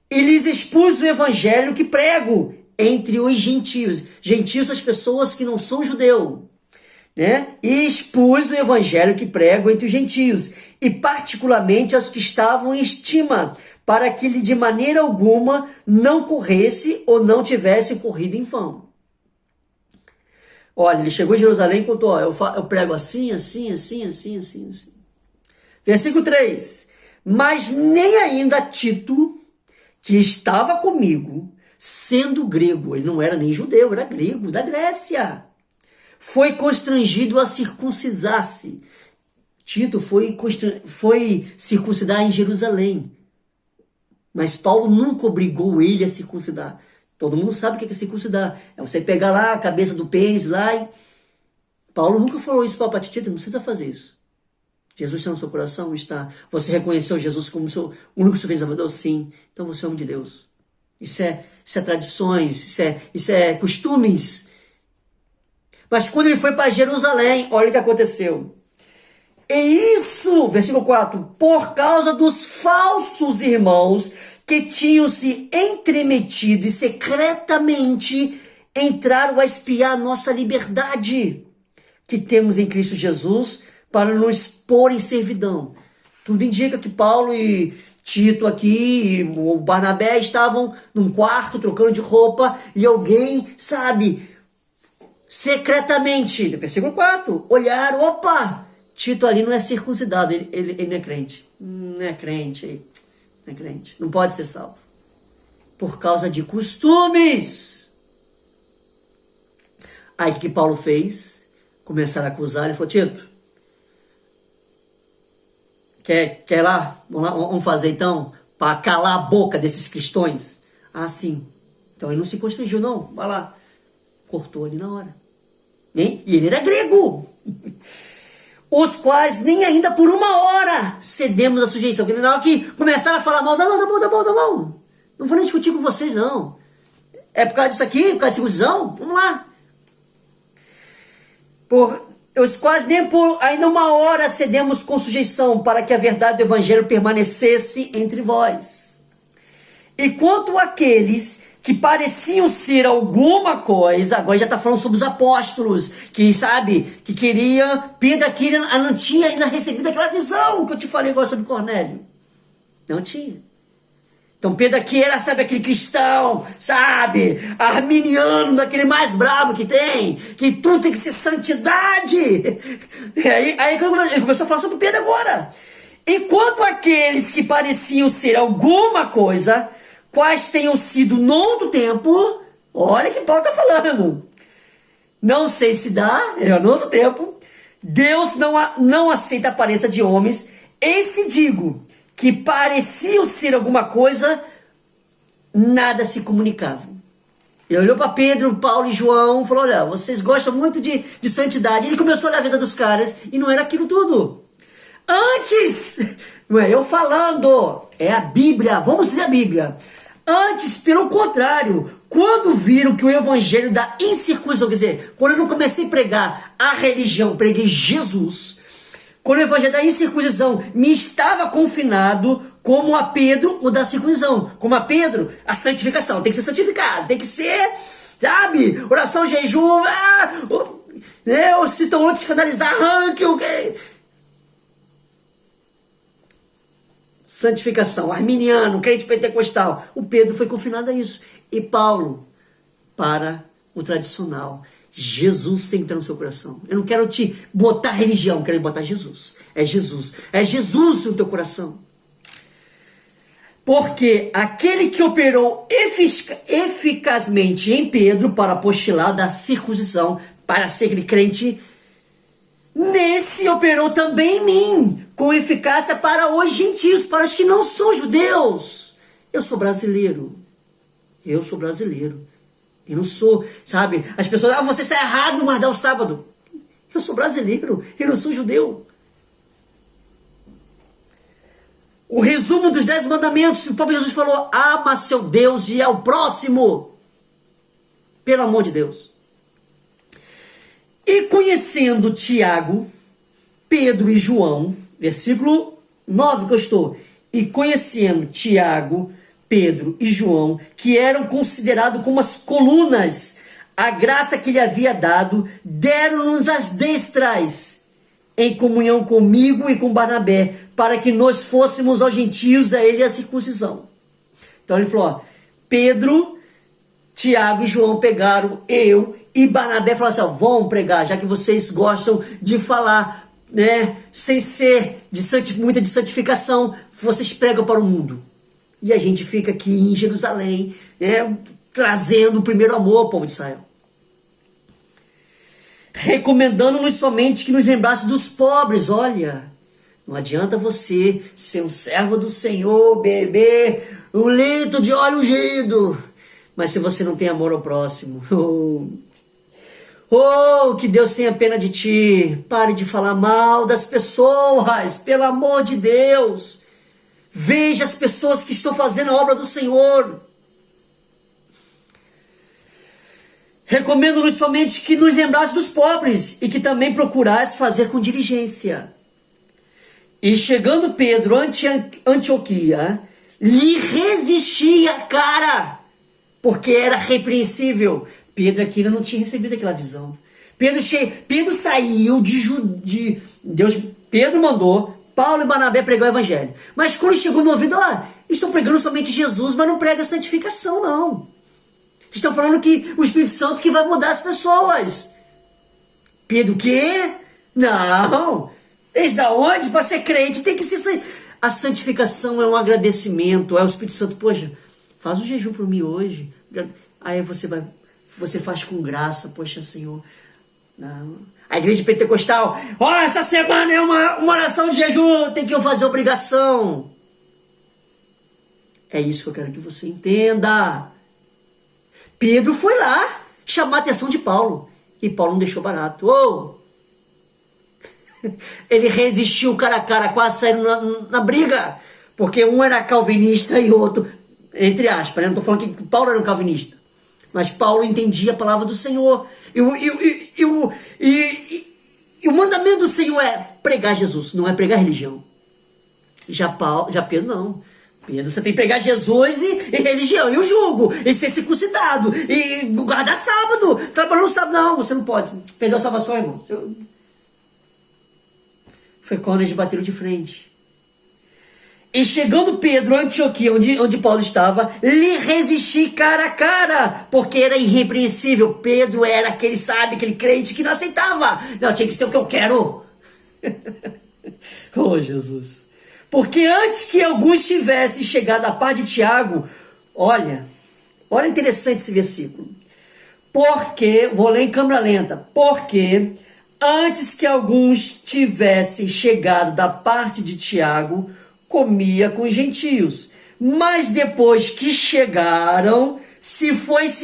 A: E lhes expus o evangelho que prego entre os gentios. Gentios são as pessoas que não são judeu. né? E expus o evangelho que prego entre os gentios, e particularmente aos que estavam em estima, para que ele de maneira alguma não corresse ou não tivesse corrido em vão. Olha, ele chegou em Jerusalém e contou, ó, eu prego assim. Versículo 3. Mas nem ainda Tito, que estava comigo, sendo grego, ele não era nem judeu, era grego, da Grécia, foi constrangido a circuncidar-se. Tito foi circuncidar em Jerusalém. Mas Paulo nunca obrigou ele a circuncidar. Todo mundo sabe o que é circuncidar. É você pegar lá a cabeça do pênis lá e... Paulo nunca falou isso para Tito, não precisa fazer isso. Jesus está no seu coração? Está. Você reconheceu Jesus como seu único salvador? Sim. Então você é homem de Deus. Isso é tradições, isso é costumes. Mas quando ele foi para Jerusalém, olha o que aconteceu. E isso, versículo 4, por causa dos falsos irmãos que tinham se entremetido e secretamente entraram a espiar nossa liberdade que temos em Cristo Jesus para nos pôr em servidão. Tudo indica que Paulo e Tito aqui, e o Barnabé estavam num quarto trocando de roupa e alguém, sabe, secretamente, versículo 4, olharam, opa, Tito ali não é circuncidado, ele não é crente. Não é crente, não pode ser salvo. Por causa de costumes. Aí o que Paulo fez? Começaram a acusar, ele falou, Tito, quer lá? Vamos fazer então, para calar a boca desses cristãos? Ah, sim. Então ele não se constrangiu, não. Vai lá. Cortou ali na hora. E ele era grego. Os quais nem ainda por uma hora cedemos à sujeição. Porque na hora que começaram a falar mal, não. Não vou nem discutir com vocês, não. É por causa disso aqui, por causa de circuncisão? Vamos lá. Os quais nem por ainda uma hora cedemos com sujeição, para que a verdade do evangelho permanecesse entre vós. E quanto àqueles que pareciam ser alguma coisa, agora já está falando sobre os apóstolos, que sabe, que Pedro aqui não tinha ainda recebido aquela visão que eu te falei agora sobre Cornélio. Não tinha. Então Pedro aqui era, sabe, aquele cristão, sabe, arminiano, daquele mais brabo que tem, que tudo tem que ser santidade. Aí ele começou a falar sobre Pedro agora. Enquanto aqueles que pareciam ser alguma coisa, quais tenham sido no outro tempo, olha que Paulo está falando. Não sei se dá, no outro tempo, Deus não aceita a aparência de homens, e se digo que pareciam ser alguma coisa, nada se comunicavam. Ele olhou para Pedro, Paulo e João, falou, olha, vocês gostam muito de santidade. Ele começou a olhar a vida dos caras, e não era aquilo tudo. Antes, não é eu falando, é a Bíblia, vamos ler a Bíblia. Antes, pelo contrário, quando viram que o evangelho da incircuncisão, quer dizer, quando eu não comecei a pregar a religião, preguei Jesus, quando o evangelho da incircuncisão me estava confinado, como a Pedro, o da circuncisão. Como a Pedro, a santificação. Tem que ser santificado, tem que ser, sabe, oração, jejum, se estão outros canalizar, arranque o quê? Santificação, arminiano, crente pentecostal. O Pedro foi confinado a isso. E Paulo, para o tradicional. Jesus tem que estar no seu coração. Eu não quero te botar religião, eu quero botar Jesus. É Jesus. É Jesus no teu coração. Porque aquele que operou eficazmente em Pedro para apostilar da circuncisão, para ser aquele crente, nesse operou também em mim, com eficácia para os gentios, para os que não são judeus. Eu sou brasileiro. Eu não sou, sabe, as pessoas, você está errado em guardar o sábado. Eu sou brasileiro, eu não sou judeu. O resumo dos 10 mandamentos, o próprio Jesus falou, ama seu Deus e ao próximo. Pelo amor de Deus. E conhecendo Tiago, Pedro e João, versículo 9 que eu estou, e conhecendo Tiago, Pedro e João, que eram considerados como as colunas, a graça que lhe havia dado, deram-nos as destrais, em comunhão comigo e com Barnabé, para que nós fôssemos aos gentios, a ele a circuncisão. Então ele falou, ó, Pedro, Tiago e João pegaram eu e Barnabé, falaram assim, ó, vão pregar, já que vocês gostam de falar, né, sem ser muita de santificação, vocês pregam para o mundo. E a gente fica aqui em Jerusalém, né, trazendo o primeiro amor ao povo de Israel. Recomendando-nos somente que nos lembrasse dos pobres. Olha, não adianta você ser um servo do Senhor, beber um litro de óleo ungido, mas se você não tem amor ao próximo, que Deus tenha pena de ti. Pare de falar mal das pessoas, pelo amor de Deus. Veja as pessoas que estão fazendo a obra do Senhor. Recomendo-nos somente que nos lembrasse dos pobres e que também procurasse fazer com diligência. E chegando Pedro ante Antioquia, lhe resistia, cara, porque era repreensível. Pedro aqui ainda não tinha recebido aquela visão. Pedro saiu de Deus. Pedro mandou Paulo e Barnabé pregar o evangelho. Mas quando chegou no ouvido, estão pregando somente Jesus, mas não prega santificação, não. Estão falando que o Espírito Santo que vai mudar as pessoas. Pedro, o quê? Não. Desde onde? Para ser crente tem que ser... A santificação é um agradecimento, é o Espírito Santo. Poxa, faz um jejum por mim hoje. Aí você faz com graça, poxa, Senhor. Não. A igreja pentecostal, essa semana é uma oração de jejum, tem que eu fazer obrigação. É isso que eu quero que você entenda. Pedro foi lá chamar a atenção de Paulo. E Paulo não deixou barato. Ele resistiu cara a cara, quase saindo na briga. Porque um era calvinista e o outro, entre aspas, né? Não estou falando que Paulo era um calvinista. Mas Paulo entendia a palavra do Senhor. E o mandamento do Senhor é pregar Jesus, não é pregar religião. Já Pedro não. Pedro, você tem que pregar Jesus e religião, e o jugo, e ser circuncidado, e guardar sábado, trabalhar no sábado. Não, você não pode. Perdeu a salvação, irmão. Foi quando eles bateram de frente. E chegando Pedro a Antioquia, onde Paulo estava, lhe resisti cara a cara, porque era irrepreensível. Pedro era aquele crente que não aceitava. Não, tinha que ser o que eu quero. Jesus. Porque antes que alguns tivessem chegado à parte de Tiago, olha interessante esse versículo. Porque, vou ler em câmera lenta, porque antes que alguns tivessem chegado da parte de Tiago, comia com os gentios. Mas depois que chegaram, se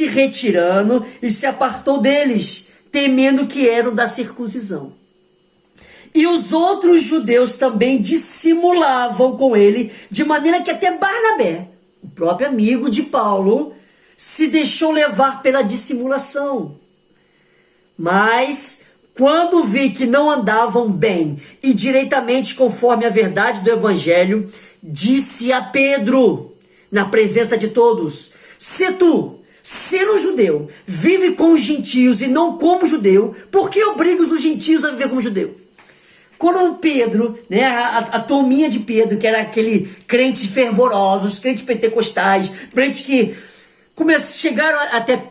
A: retirando e se apartou deles, temendo que eram da circuncisão. E os outros judeus também dissimulavam com ele, de maneira que até Barnabé, o próprio amigo de Paulo, se deixou levar pela dissimulação. Mas, quando vi que não andavam bem e direitamente conforme a verdade do evangelho, disse a Pedro, na presença de todos, se tu, sendo judeu, vive com os gentios e não como judeu, por que obrigas os gentios a viver como judeu? Quando Pedro, né, a turminha de Pedro, que era aquele crente fervoroso, os crentes pentecostais, crentes que chegaram até,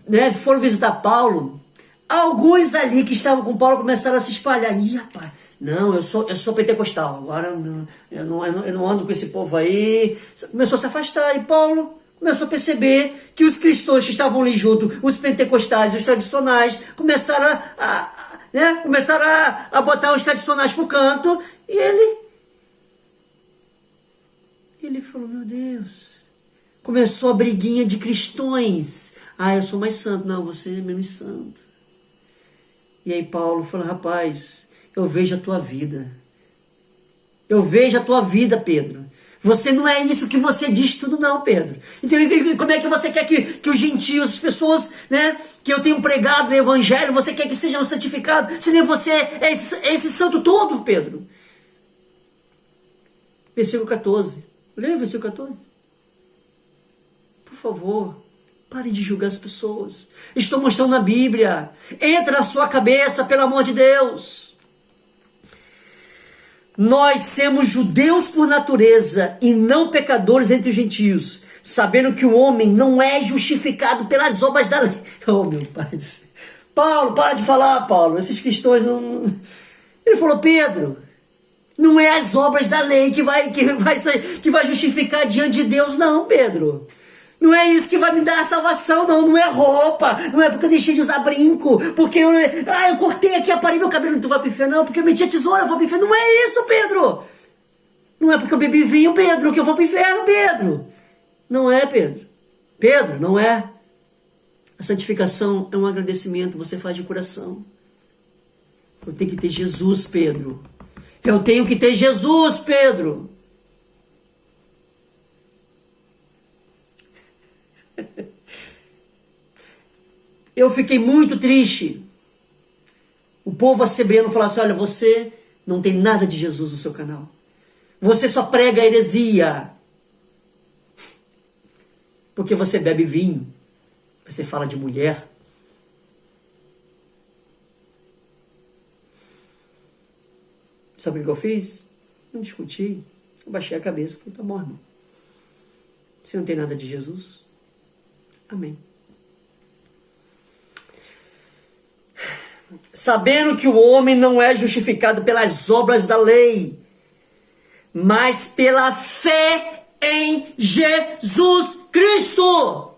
A: né, foram visitar Paulo, alguns ali que estavam com Paulo começaram a se espalhar. Ih, rapaz, não, eu sou pentecostal, agora eu não ando com esse povo aí. Começou a se afastar, e Paulo começou a perceber que os cristãos que estavam ali junto, os pentecostais, os tradicionais, começaram a botar os tradicionais pro canto, e ele falou, meu Deus, começou a briguinha de cristões. Eu sou mais santo. Não, você é menos santo. E aí Paulo falou, rapaz, eu vejo a tua vida. Eu vejo a tua vida, Pedro. Você não é isso que você diz tudo não, Pedro. Então, como é que você quer que os gentios, as pessoas, né, que eu tenho pregado no evangelho, você quer que sejam santificados? Se nem você é esse santo todo, Pedro. Versículo 14. Leia o versículo 14. Por favor. Pare de julgar as pessoas. Estou mostrando na Bíblia. Entra na sua cabeça, pelo amor de Deus. Nós somos judeus por natureza e não pecadores entre os gentios, sabendo que o homem não é justificado pelas obras da lei. Oh, meu Pai do céu. Paulo, para de falar, Paulo. Esses cristãos não... Ele falou, Pedro, não é as obras da lei que vai justificar diante de Deus, não, Pedro. Não é isso que vai me dar a salvação, não. Não é roupa, não é porque eu deixei de usar brinco, porque eu cortei aqui, aparei meu cabelo, tu vai pro inferno, não, porque eu meti a tesoura, eu vou pro inferno. Não é isso, Pedro. Não é porque eu bebi vinho, Pedro, que eu vou pro inferno, Pedro. Não é, Pedro. Pedro, não é. A santificação é um agradecimento, você faz de coração. Eu tenho que ter Jesus, Pedro. Eu tenho que ter Jesus, Pedro. Eu fiquei muito triste. O povo assembleano falou assim, olha, você não tem nada de Jesus no seu canal. Você só prega heresia. Porque você bebe vinho. Você fala de mulher. Sabe o que eu fiz? Não discuti. Eu baixei a cabeça. Falei, tá bom, irmão. Você não tem nada de Jesus? Amém. Sabendo que o homem não é justificado pelas obras da lei, mas pela fé em Jesus Cristo.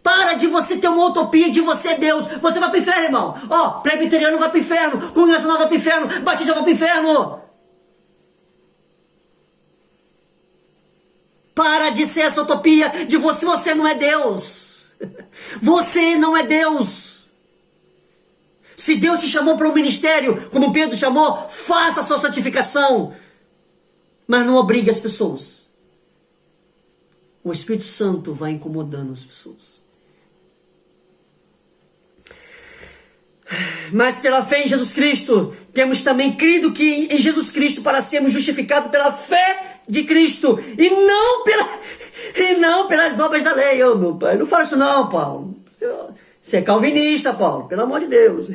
A: Para de você ter uma utopia de você é Deus. Você vai para o inferno, irmão. Ó, presbiteriano vai para o inferno. Congregacional vai para o inferno. Batista vai para o inferno. Para de ser essa utopia de você não é Deus. Você não é Deus. Se Deus te chamou para um ministério, como Pedro chamou, faça a sua santificação. Mas não obrigue as pessoas. O Espírito Santo vai incomodando as pessoas. Mas pela fé em Jesus Cristo, temos também crido que em Jesus Cristo para sermos justificados pela fé de Cristo e não pelas obras da lei. Oh, meu pai, não fala isso não, Paulo. Você é calvinista, Paulo, pelo amor de Deus.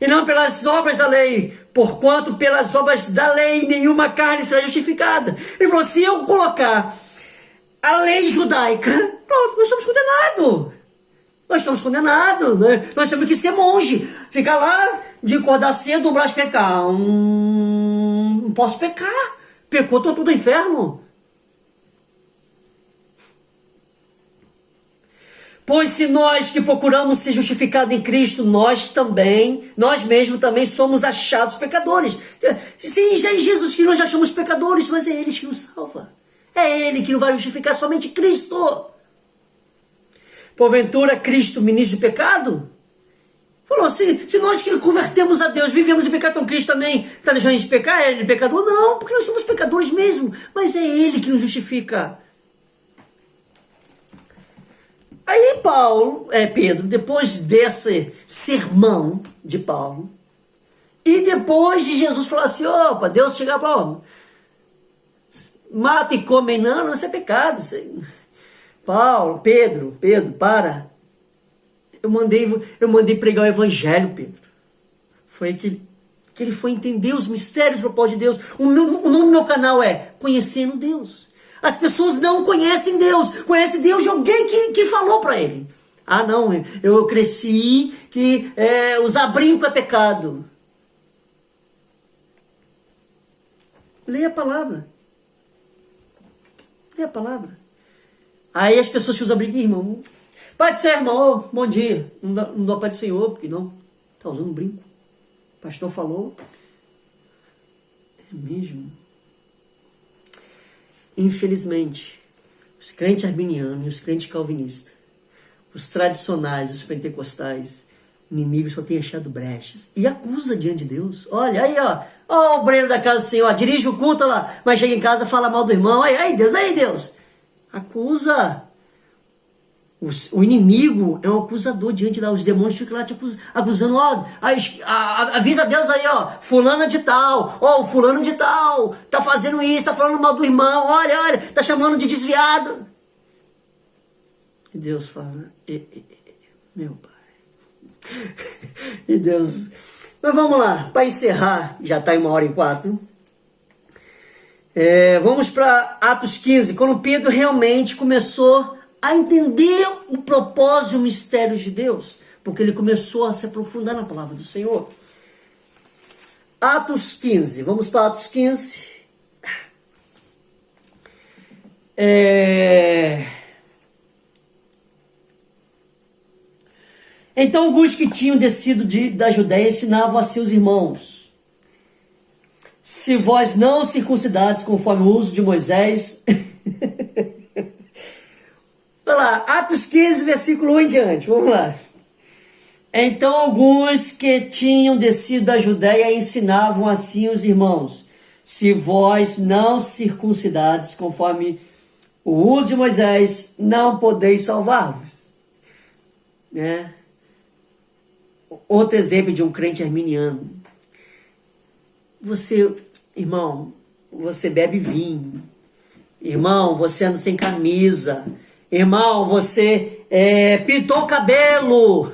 A: E não pelas obras da lei, porquanto pelas obras da lei nenhuma carne será justificada. Ele falou, se eu colocar a lei judaica, pronto, nós estamos condenados. Nós estamos condenados, né? Nós temos que ser monge. Ficar lá, de acordar cedo, dobrar as pernas, ficar, não posso pecar. Pecou, estou tudo no inferno. Pois se nós que procuramos ser justificados em Cristo, nós mesmos também somos achados pecadores. Sim, já em Jesus que nós já somos pecadores, mas é Ele que nos salva. É Ele que nos vai justificar, somente Cristo. Porventura, Cristo, ministro de pecado? Falou, se nós que convertemos a Deus, vivemos em pecado, então Cristo também está deixando a gente pecar? É Ele pecador? Não, porque nós somos pecadores mesmo, mas é Ele que nos justifica. Aí Pedro, depois desse sermão de Paulo, e depois de Jesus falar assim, opa, Deus chegar para Paulo, mata e come, não, isso é pecado. Paulo, Pedro, para. Eu mandei pregar o evangelho, Pedro. Foi que ele foi entender os mistérios do propósito de Deus. O nome do meu canal é Conhecendo Deus. As pessoas não conhecem Deus. Conhecem Deus de alguém que falou para ele. Ah, não, eu cresci que usar brinco é pecado. Leia a palavra. Leia a palavra. Aí as pessoas que usam brinco, irmão, Pai do céu, irmão, bom dia. Não dá Pai do Senhor, porque não. Está usando um brinco. O pastor falou. É mesmo. Infelizmente, os crentes arminianos e os crentes calvinistas, os tradicionais, os pentecostais, inimigos só têm achado brechas. E acusa diante de Deus. Olha, aí, ó o Breno da casa do Senhor, dirige o culto lá, mas chega em casa e fala mal do irmão. Aí, Deus. Acusa. O inimigo é um acusador diante lá. Os demônios ficam lá te acusando. Avisa Deus aí, fulana de tal. O fulano de tal. Tá fazendo isso, tá falando mal do irmão. Olha, tá chamando de desviado. E Deus fala, meu pai. E Deus... Mas vamos lá, para encerrar, já está em 1h04. Vamos para Atos 15, quando Pedro realmente começou a entender o propósito e o mistério de Deus, porque ele começou a se aprofundar na palavra do Senhor. Atos 15, vamos para Atos 15. Então alguns que tinham descido da Judéia ensinavam a seus irmãos: se vós não circuncidados conforme o uso de Moisés... Olha lá, Atos 15, versículo 1 em diante, vamos lá. Então alguns que tinham descido da Judéia ensinavam assim os irmãos: se vós não circuncidados conforme o uso de Moisés, não podeis salvar-vos. Né? Outro exemplo de um crente arminiano. Você, irmão, você bebe vinho. Irmão, você anda sem camisa. Irmão, você pintou o cabelo.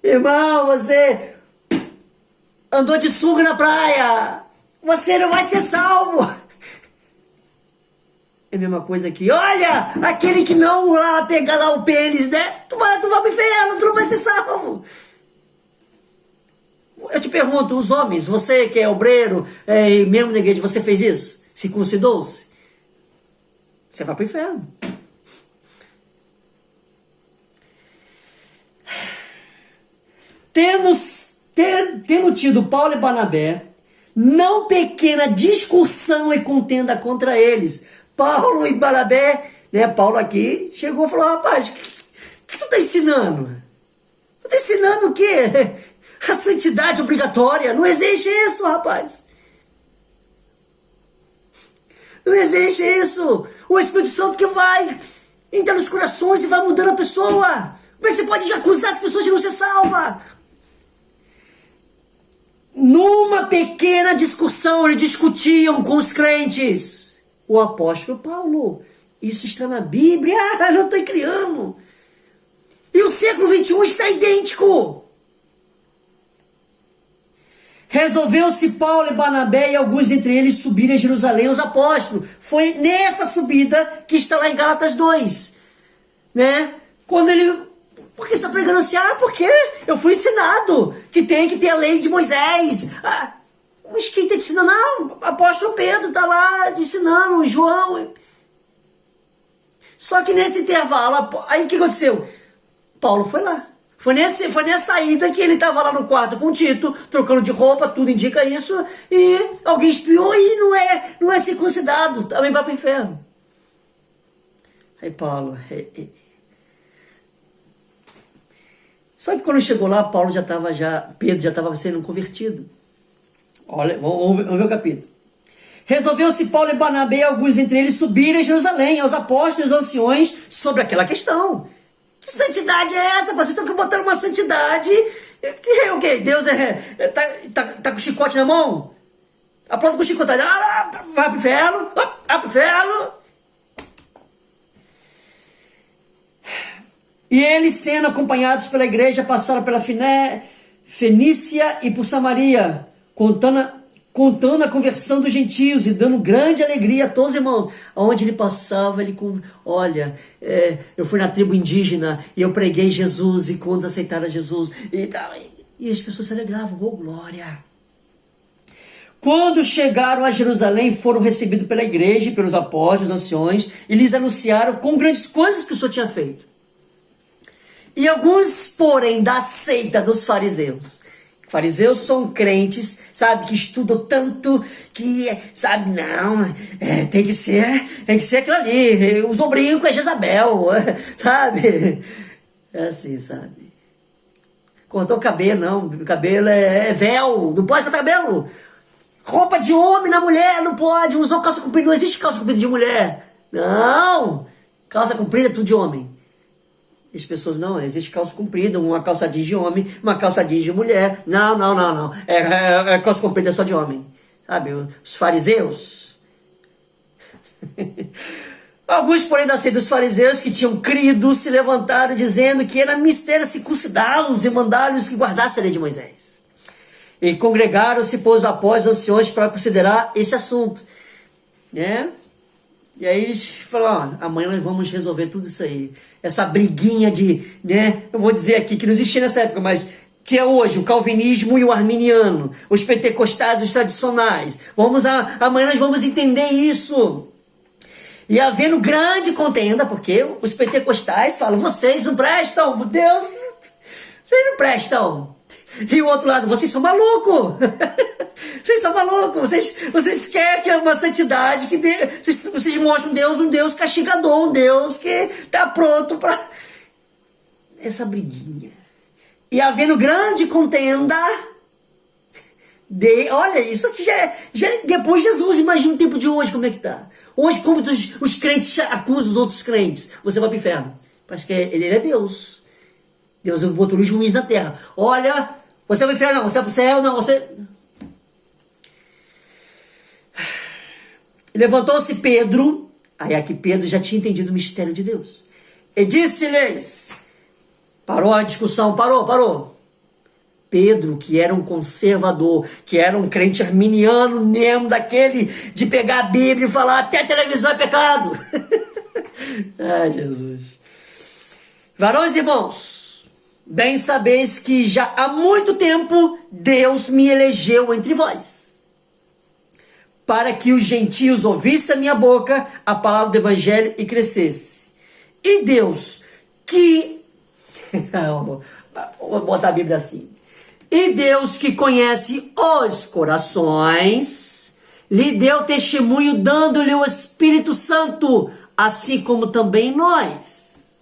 A: Irmão, você andou de sunga na praia. Você não vai ser salvo. É a mesma coisa aqui. Olha, aquele que não lá pegar lá o pênis, né? Tu vai pro inferno, tu não vai ser salvo. Eu te pergunto, os homens, você que é obreiro, membro da igreja, você fez isso? Circuncidou-se? Você vai pro inferno. Tendo tido Paulo e Barnabé, não pequena discussão e contenda contra eles. Paulo e Barnabé, né? Paulo aqui chegou e falou: rapaz, o que tu está ensinando? Tu está ensinando o quê? A santidade obrigatória? Não existe isso, rapaz. Não existe isso. O Espírito Santo que vai entrar nos corações e vai mudando a pessoa. Como é que você pode acusar as pessoas de não ser salva? Numa pequena discussão, eles discutiam com os crentes. O apóstolo Paulo, isso está na Bíblia, não estou criando. E o século 21 está idêntico. Resolveu-se Paulo e Barnabé e alguns entre eles subirem a Jerusalém, os apóstolos. Foi nessa subida que está lá em Gálatas 2. Né? Quando ele... Por que você está pregando assim? Porque eu fui ensinado que tem que ter a lei de Moisés. Mas quem está te ensinando? Não, o apóstolo Pedro está lá ensinando, João. Só que nesse intervalo, aí o que aconteceu? Paulo foi lá. Foi nessa ida que ele estava lá no quarto com o Tito, trocando de roupa, tudo indica isso, e alguém espiou e não é circuncidado, também vai para o inferno. Aí Paulo... Só que quando chegou lá, Pedro já estava sendo convertido. Olha, vamos ver o capítulo. Resolveu-se Paulo e Barnabé e alguns entre eles subirem a Jerusalém, aos apóstolos e aos anciões, sobre aquela questão. Que santidade é essa? Vocês estão botando uma santidade... O quê? Deus tá com chicote na mão? Aplauda com chicote. Vai pro inferno. Vai pro inferno. E eles, sendo acompanhados pela igreja, passaram pela Fenícia e por Samaria, contando a conversão dos gentios e dando grande alegria a todos os irmãos. Aonde ele passava, olha, eu fui na tribo indígena e eu preguei Jesus e quando aceitaram Jesus e as pessoas se alegravam, glória. Quando chegaram a Jerusalém, foram recebidos pela igreja e pelos apóstolos, anciões, e lhes anunciaram com grandes coisas que o Senhor tinha feito. E alguns, porém, da seita dos fariseus. Fariseus são crentes, sabe, que estudam tanto, que, sabe, tem que ser aquilo ali, usam brinco, é Jezabel, sabe? É assim, sabe? Cortou o cabelo, não, o cabelo é véu, não pode cortar cabelo. Roupa de homem na mulher, não pode, usou calça comprida, não existe calça comprida de mulher. Não, calça comprida é tudo de homem. As pessoas, não, existe calça comprida, uma calça jeans de homem, uma calça jeans de mulher. Não. Calça comprida é só de homem. Sabe, os fariseus. Alguns, porém, da seita dos fariseus que tinham crido se levantaram dizendo que era mistério circuncidá-los e mandar-lhes que guardassem a lei de Moisés. E congregaram-se, pois, após os anciões para considerar esse assunto. Né? E aí eles falaram, amanhã nós vamos resolver tudo isso aí. Essa briguinha de, né, eu vou dizer aqui que não existia nessa época, mas que é hoje o calvinismo e o arminiano, os pentecostais, os tradicionais. Amanhã nós vamos entender isso. E havendo grande contenda, porque os pentecostais falam, vocês não prestam, Deus, vocês não prestam. E o outro lado, vocês são malucos. Vocês são malucos. Vocês querem que é uma santidade, que vocês mostram um Deus castigador, um Deus que está pronto para essa briguinha. E havendo grande contenda, olha, isso aqui já é depois de Jesus. Imagina o tempo de hoje, como é que está. Hoje, como os crentes acusam os outros crentes, você vai para o inferno. Parece que ele é Deus. Deus botou o juiz na terra. Olha, você vai para o inferno, não, você vai para o céu, não, você... Levantou-se Pedro, aí aqui Pedro já tinha entendido o mistério de Deus. E disse-lhes, parou a discussão, parou. Pedro, que era um conservador, que era um crente arminiano mesmo, daquele de pegar a Bíblia e falar até televisão é pecado. Ai, Jesus. Varões e irmãos, bem sabeis que já há muito tempo Deus me elegeu entre vós, para que os gentios ouvissem a minha boca a palavra do evangelho e crescesse. E Deus, que... Vou botar a Bíblia assim. E Deus, que conhece os corações, lhe deu testemunho, dando-lhe o Espírito Santo, assim como também nós.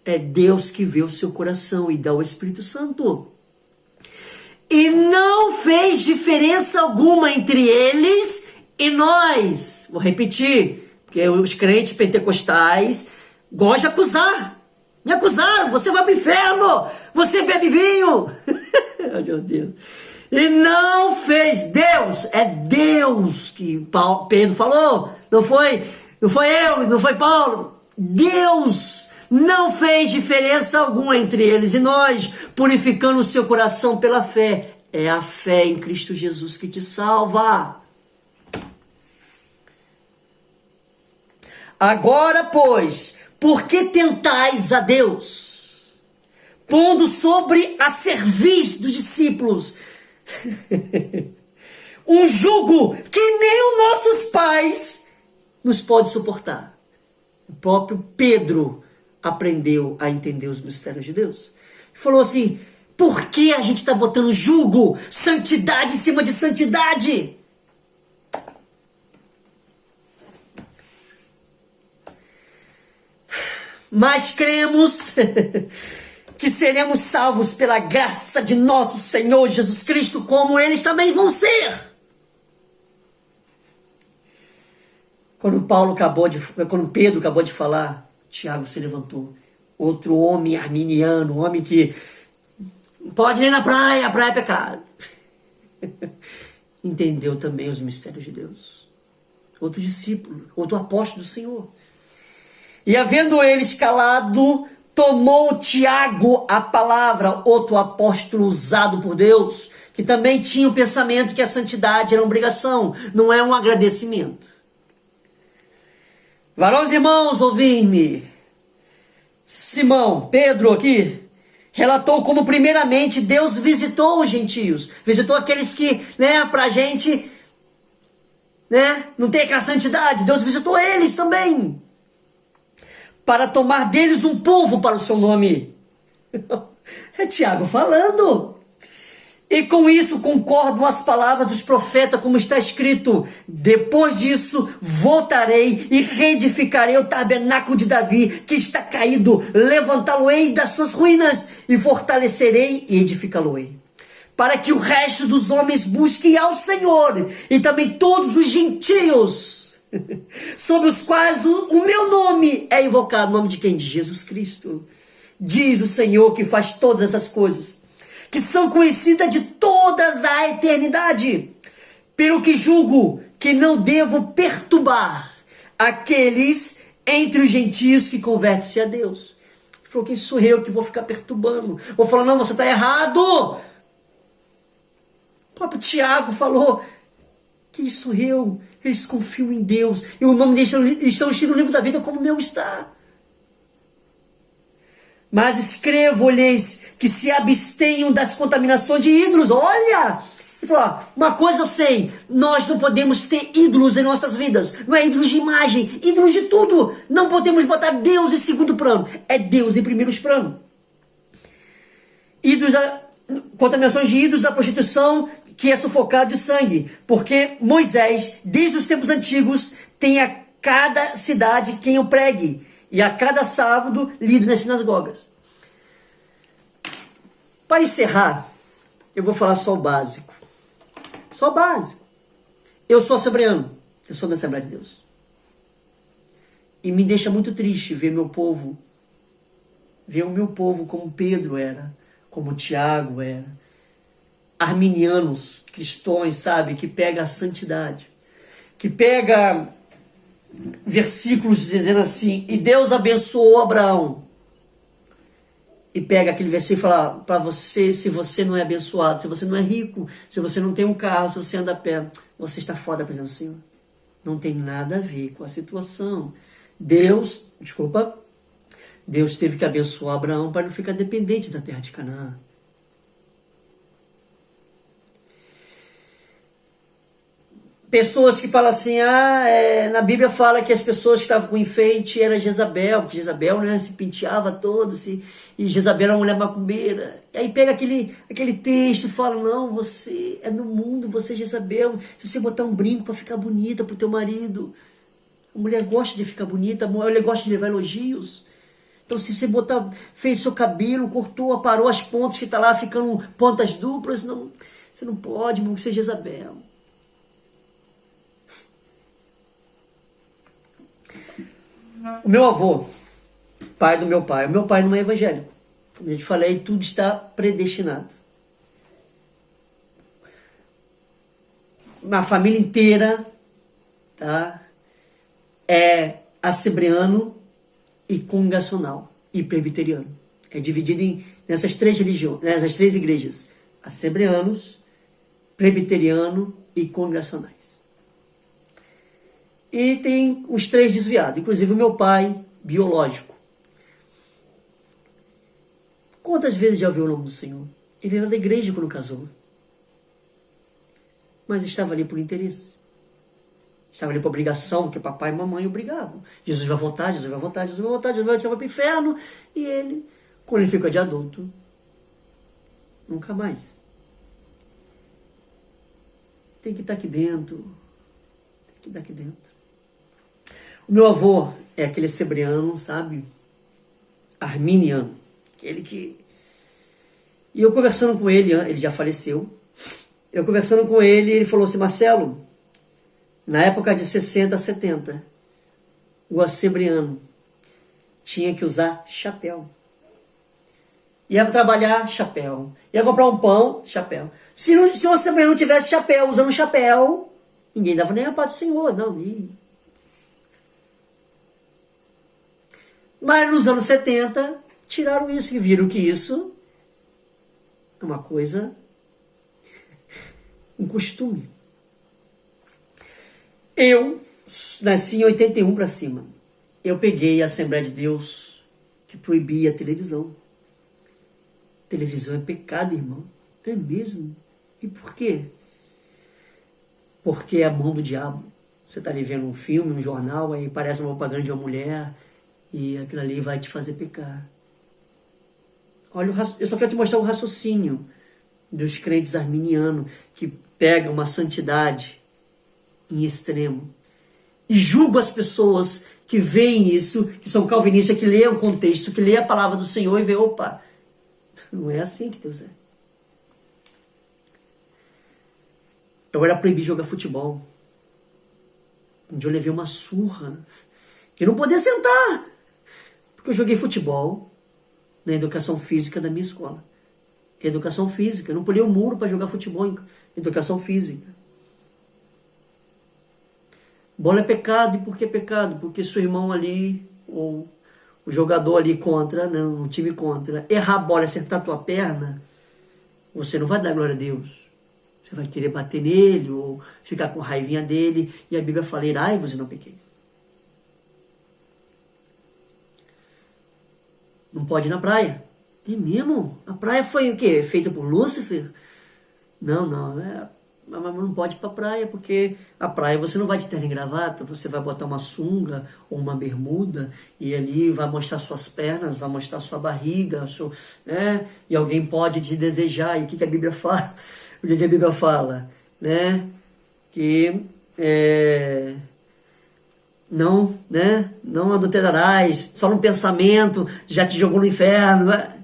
A: É Deus que vê o seu coração e dá o Espírito Santo. E não fez diferença alguma entre eles e nós. Vou repetir, porque os crentes pentecostais gostam de acusar. Me acusaram, você vai para o inferno, você bebe vinho. Oh, meu Deus. E não fez, Deus, é Deus que Pedro falou, não foi eu, não foi Paulo. Deus não fez diferença alguma entre eles e nós, purificando o seu coração pela fé. É a fé em Cristo Jesus que te salva. Agora, pois, por que tentais a Deus, pondo sobre a cerviz dos discípulos um jugo que nem os nossos pais nos pode suportar? O próprio Pedro aprendeu a entender os mistérios de Deus. Falou assim, por que a gente está botando jugo, santidade em cima de santidade? Mas cremos que seremos salvos pela graça de nosso Senhor Jesus Cristo, como eles também vão ser. Quando Pedro acabou de falar, Tiago se levantou. Outro homem arminiano, um homem que não pode nem na praia, a praia é pecado. Entendeu também os mistérios de Deus. Outro discípulo, outro apóstolo do Senhor. E havendo eles calado, tomou Tiago a palavra, outro apóstolo usado por Deus, que também tinha o pensamento que a santidade era uma obrigação, não é um agradecimento. Varões e irmãos, ouvi-me. Simão, Pedro aqui, relatou como primeiramente Deus visitou os gentios, visitou aqueles que, pra gente, não tem aquela santidade, Deus visitou eles também, para tomar deles um povo para o seu nome. É Tiago falando. E com isso concordam as palavras dos profetas, como está escrito, depois disso voltarei e reedificarei o tabernáculo de Davi, que está caído, levantá-lo-ei das suas ruínas, e fortalecerei e edificá-lo-ei, para que o resto dos homens busquem ao Senhor, e também todos os gentios, sobre os quais o meu nome é invocado. O nome de quem? De Jesus Cristo. Diz o Senhor que faz todas essas coisas, que são conhecidas de todas a eternidade, pelo que julgo que não devo perturbar aqueles entre os gentios que converte-se a Deus. Ele falou, quem sou eu que vou ficar perturbando? Vou falar, não, você está errado. O próprio Tiago falou, quem sou eu? Eles confiam em Deus. E o nome deles estão escrito no livro da vida como o meu está. Mas escrevo-lhes que se abstenham das contaminações de ídolos. Olha! Ele falou, uma coisa eu sei, nós não podemos ter ídolos em nossas vidas. Não é ídolos de imagem, ídolos de tudo. Não podemos botar Deus em segundo plano. É Deus em primeiro plano. Ídolos, contaminações de ídolos da prostituição, que é sufocado de sangue. Porque Moisés, desde os tempos antigos, tem a cada cidade quem o pregue. E a cada sábado, lido nas sinagogas. Para encerrar, eu vou falar só o básico. Só o básico. Eu sou assembleano. Eu sou da Assembleia de Deus. E me deixa muito triste ver meu povo. Ver o meu povo como Pedro era. Como Tiago era. Arminianos, cristãos, sabe? Que pega a santidade. Que pega versículos dizendo assim, e Deus abençoou Abraão. E pega aquele versículo e fala para você, se você não é abençoado, se você não é rico, se você não tem um carro, se você anda a pé, você está fora da presença do Senhor. Não tem nada a ver com a situação. Deus teve que abençoar Abraão para não ficar dependente da terra de Canaã. Pessoas que falam assim, na Bíblia fala que as pessoas que estavam com enfeite era Jezabel, porque Jezabel, né, se penteava todo, e Jezabel era uma mulher macumbeira. E aí pega aquele texto e fala, não, você é do mundo, você é Jezabel, se você botar um brinco para ficar bonita pro teu marido, a mulher gosta de ficar bonita, a mulher gosta de levar elogios. Então se você fez seu cabelo, cortou, aparou as pontas que está lá ficando pontas duplas, não, você não pode, irmão, que você é Jezabel. O meu avô, pai do meu pai, o meu pai não é evangélico. Como eu te falei, tudo está predestinado. Uma família inteira, tá, é assembleano e congregacional e presbiteriano. É dividido nessas três religiões, nessas três igrejas: assembleanos, presbiteriano e congregacionais. E tem os três desviados, inclusive o meu pai biológico. Quantas vezes já ouviu o nome do Senhor? Ele era da igreja quando casou. Mas estava ali por interesse. Estava ali por obrigação, porque papai e mamãe obrigavam. Jesus vai voltar, Jesus vai voltar, Jesus vai voltar, Jesus vai para o inferno. E ele, quando ele fica de adulto, nunca mais. Tem que estar aqui dentro. Tem que estar aqui dentro. O meu avô é aquele sebreano, sabe? Arminiano. Aquele que... E eu conversando com ele, ele já faleceu. Eu conversando com ele, ele falou assim, Marcelo, na época de 60, 70, o assembleano tinha que usar chapéu. Ia trabalhar, chapéu. Ia comprar um pão, chapéu. Se o assembleano não tivesse chapéu, usando chapéu, ninguém dava nem a paz do Senhor, não. Mas nos anos 70, tiraram isso e viram que isso é uma coisa, um costume. Eu nasci em 81 para cima. Eu peguei a Assembleia de Deus que proibia a televisão. Televisão é pecado, irmão. É mesmo? E por quê? Porque é a mão do diabo. Você está ali vendo um filme, um jornal, aí parece uma propaganda de uma mulher e aquilo ali vai te fazer pecar. Olha, eu só quero te mostrar o raciocínio dos crentes arminianos que pegam uma santidade em extremo e julgam as pessoas que veem isso, que são calvinistas, que leem o contexto, que leem a palavra do Senhor e veem, opa, não é assim que Deus é. Eu era proibido de jogar futebol. Um dia eu levei uma surra. Eu não podia sentar. Porque eu joguei futebol na educação física da minha escola. Educação física. Eu não pulei o muro para jogar futebol em educação física. Bola é pecado. E por que pecado? Porque seu irmão ali, ou o jogador ali contra, não, o time contra, errar a bola e acertar a tua perna, você não vai dar glória a Deus. Você vai querer bater nele ou ficar com raivinha dele. E a Bíblia fala, irai-vos e não pequeis. Não pode ir na praia. É mesmo? A praia foi o quê? Feita por Lúcifer? Não. Mas não pode ir pra praia, porque a praia você não vai de terno e gravata, você vai botar uma sunga ou uma bermuda e ali vai mostrar suas pernas, vai mostrar sua barriga, né? E alguém pode te desejar. E o que a Bíblia fala? O que a Bíblia fala? Né? Que não adulterarás, só no pensamento já te jogou no inferno. Né?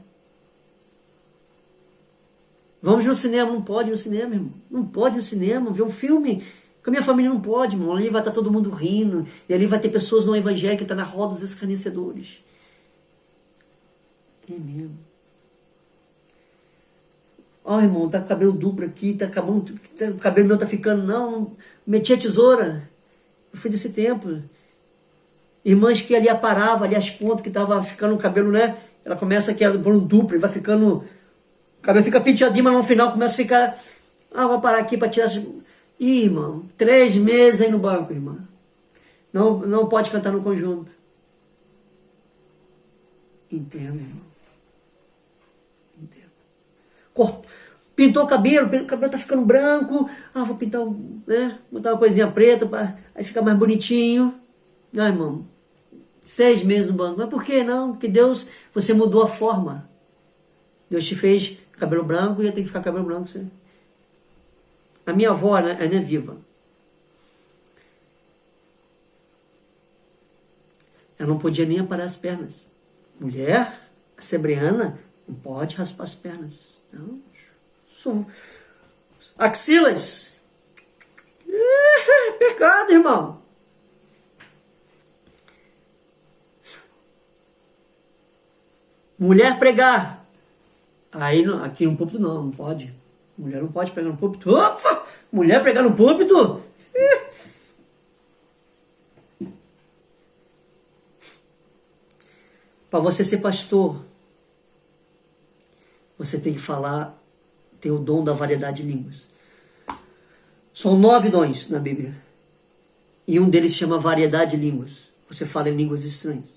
A: Vamos no cinema, não pode ir no cinema, irmão. Não pode ir no cinema, ver um filme. Com a minha família não pode, irmão. Ali vai estar todo mundo rindo. E ali vai ter pessoas não evangélicas que estão na roda dos escarnecedores. É mesmo. Ó, irmão, tá com o cabelo duplo aqui, tá acabando, o cabelo meu tá ficando, não, meti a tesoura. Eu fui desse tempo. Irmãs que ali aparava, ali as pontas, que tava ficando o cabelo, né? Ela começa aqui por um duplo e vai ficando, o cabelo fica penteadinho, mas no final começa a ficar, vou parar aqui para tirar. Ih, irmão, 3 meses aí no banco, irmã. Não pode cantar no conjunto. Entendo, irmão. Pintou o cabelo tá ficando branco, vou pintar, né, botar uma coisinha preta, aí fica mais bonitinho. Irmão, 6 meses no banco, mas por que não? Porque Deus, você mudou a forma. Deus te fez cabelo branco e eu tenho que ficar cabelo branco. Você. A minha avó, né, ela é viva. Ela não podia nem aparar as pernas. Mulher, a sebreana, não pode raspar as pernas. Não. Axilas. Pecado, irmão. Mulher pregar. Aí aqui no púlpito não pode. Mulher não pode pregar no púlpito. Opa! Mulher pregar no púlpito? Para você ser pastor, você tem que falar, ter o dom da variedade de línguas. São 9 dons na Bíblia. E um deles se chama variedade de línguas. Você fala em línguas estranhas.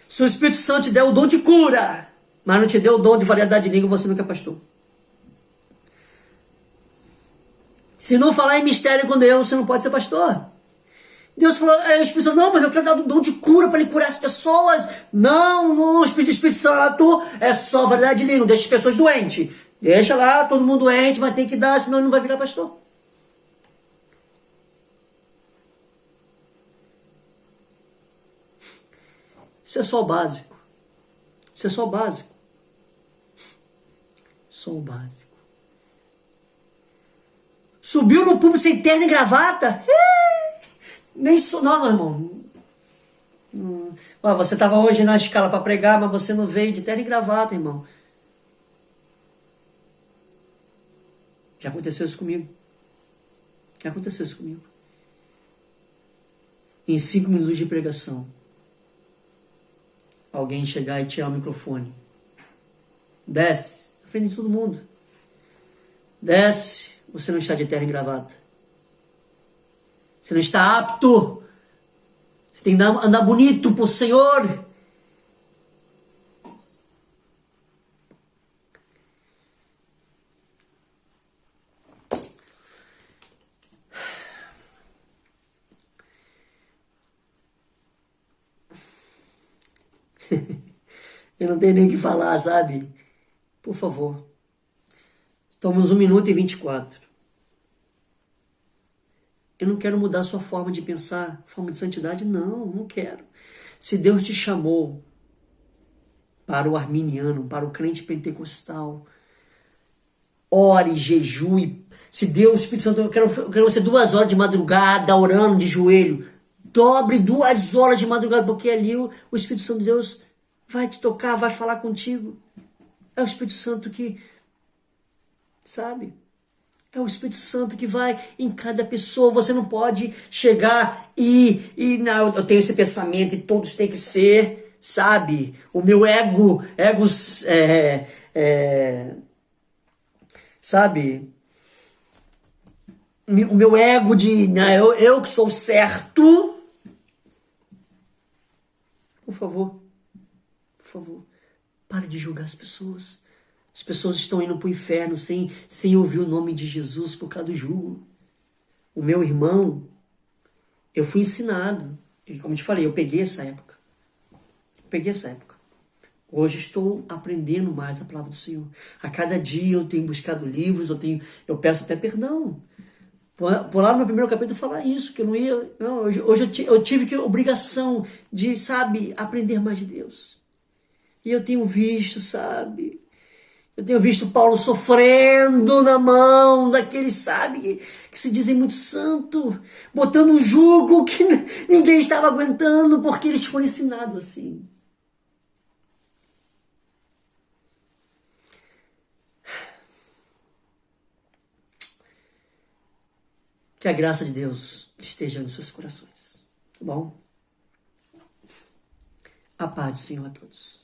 A: Se o Espírito Santo te der o dom de cura, mas não te deu o dom de variedade de língua, você nunca é pastor. Se não falar em mistério com Deus, você não pode ser pastor. Deus falou, o Espírito Santo, não, mas eu quero dar o dom de cura para ele curar as pessoas. Não, o Espírito Santo é só variedade de língua, deixa as pessoas doentes. Deixa lá, todo mundo doente, mas tem que dar, senão ele não vai virar pastor. Isso é só o básico. Isso é só o básico. Só o básico. Subiu no púlpito sem terno e gravata? Nem sou. Não, irmão. Você estava hoje na escala para pregar, mas você não veio de terno e gravata, irmão. Já aconteceu isso comigo. Já aconteceu isso comigo. Em 5 minutos de pregação, alguém chegar e tirar o microfone. Desce, na frente de todo mundo. Desce, você não está de terno e gravata. Você não está apto. Você tem que andar bonito pro Senhor. Eu não tenho nem o que falar, sabe? Por favor. Estamos 1 minuto e 24. Eu não quero mudar a sua forma de pensar, forma de santidade, não quero. Se Deus te chamou para o arminiano, para o crente pentecostal, ore, jejue. Se Deus, o Espírito Santo, eu quero você 2 horas de madrugada, orando de joelho. Dobre 2 horas de madrugada, porque ali o Espírito Santo de Deus vai te tocar, vai falar contigo. É o Espírito Santo que, sabe? É o Espírito Santo que vai em cada pessoa. Você não pode chegar e não, eu tenho esse pensamento e todos têm que ser, sabe? O meu egos, sabe? O meu ego de, não, eu que sou certo. Por favor, por favor, pare de julgar as pessoas. As pessoas estão indo para o inferno sem ouvir o nome de Jesus por causa do jugo. O meu irmão, eu fui ensinado. E como eu te falei, eu peguei essa época. Hoje estou aprendendo mais a palavra do Senhor. A cada dia eu tenho buscado livros, eu peço até perdão. Por lá no meu primeiro capítulo falar isso, que eu não ia... Não, hoje eu tive que obrigação de, sabe, aprender mais de Deus. E eu tenho visto, sabe... Eu tenho visto Paulo sofrendo na mão daqueles, sabe, que se dizem muito santo, botando um jugo que ninguém estava aguentando, porque eles foram ensinados assim. Que a graça de Deus esteja nos seus corações, tá bom? A paz do Senhor a todos.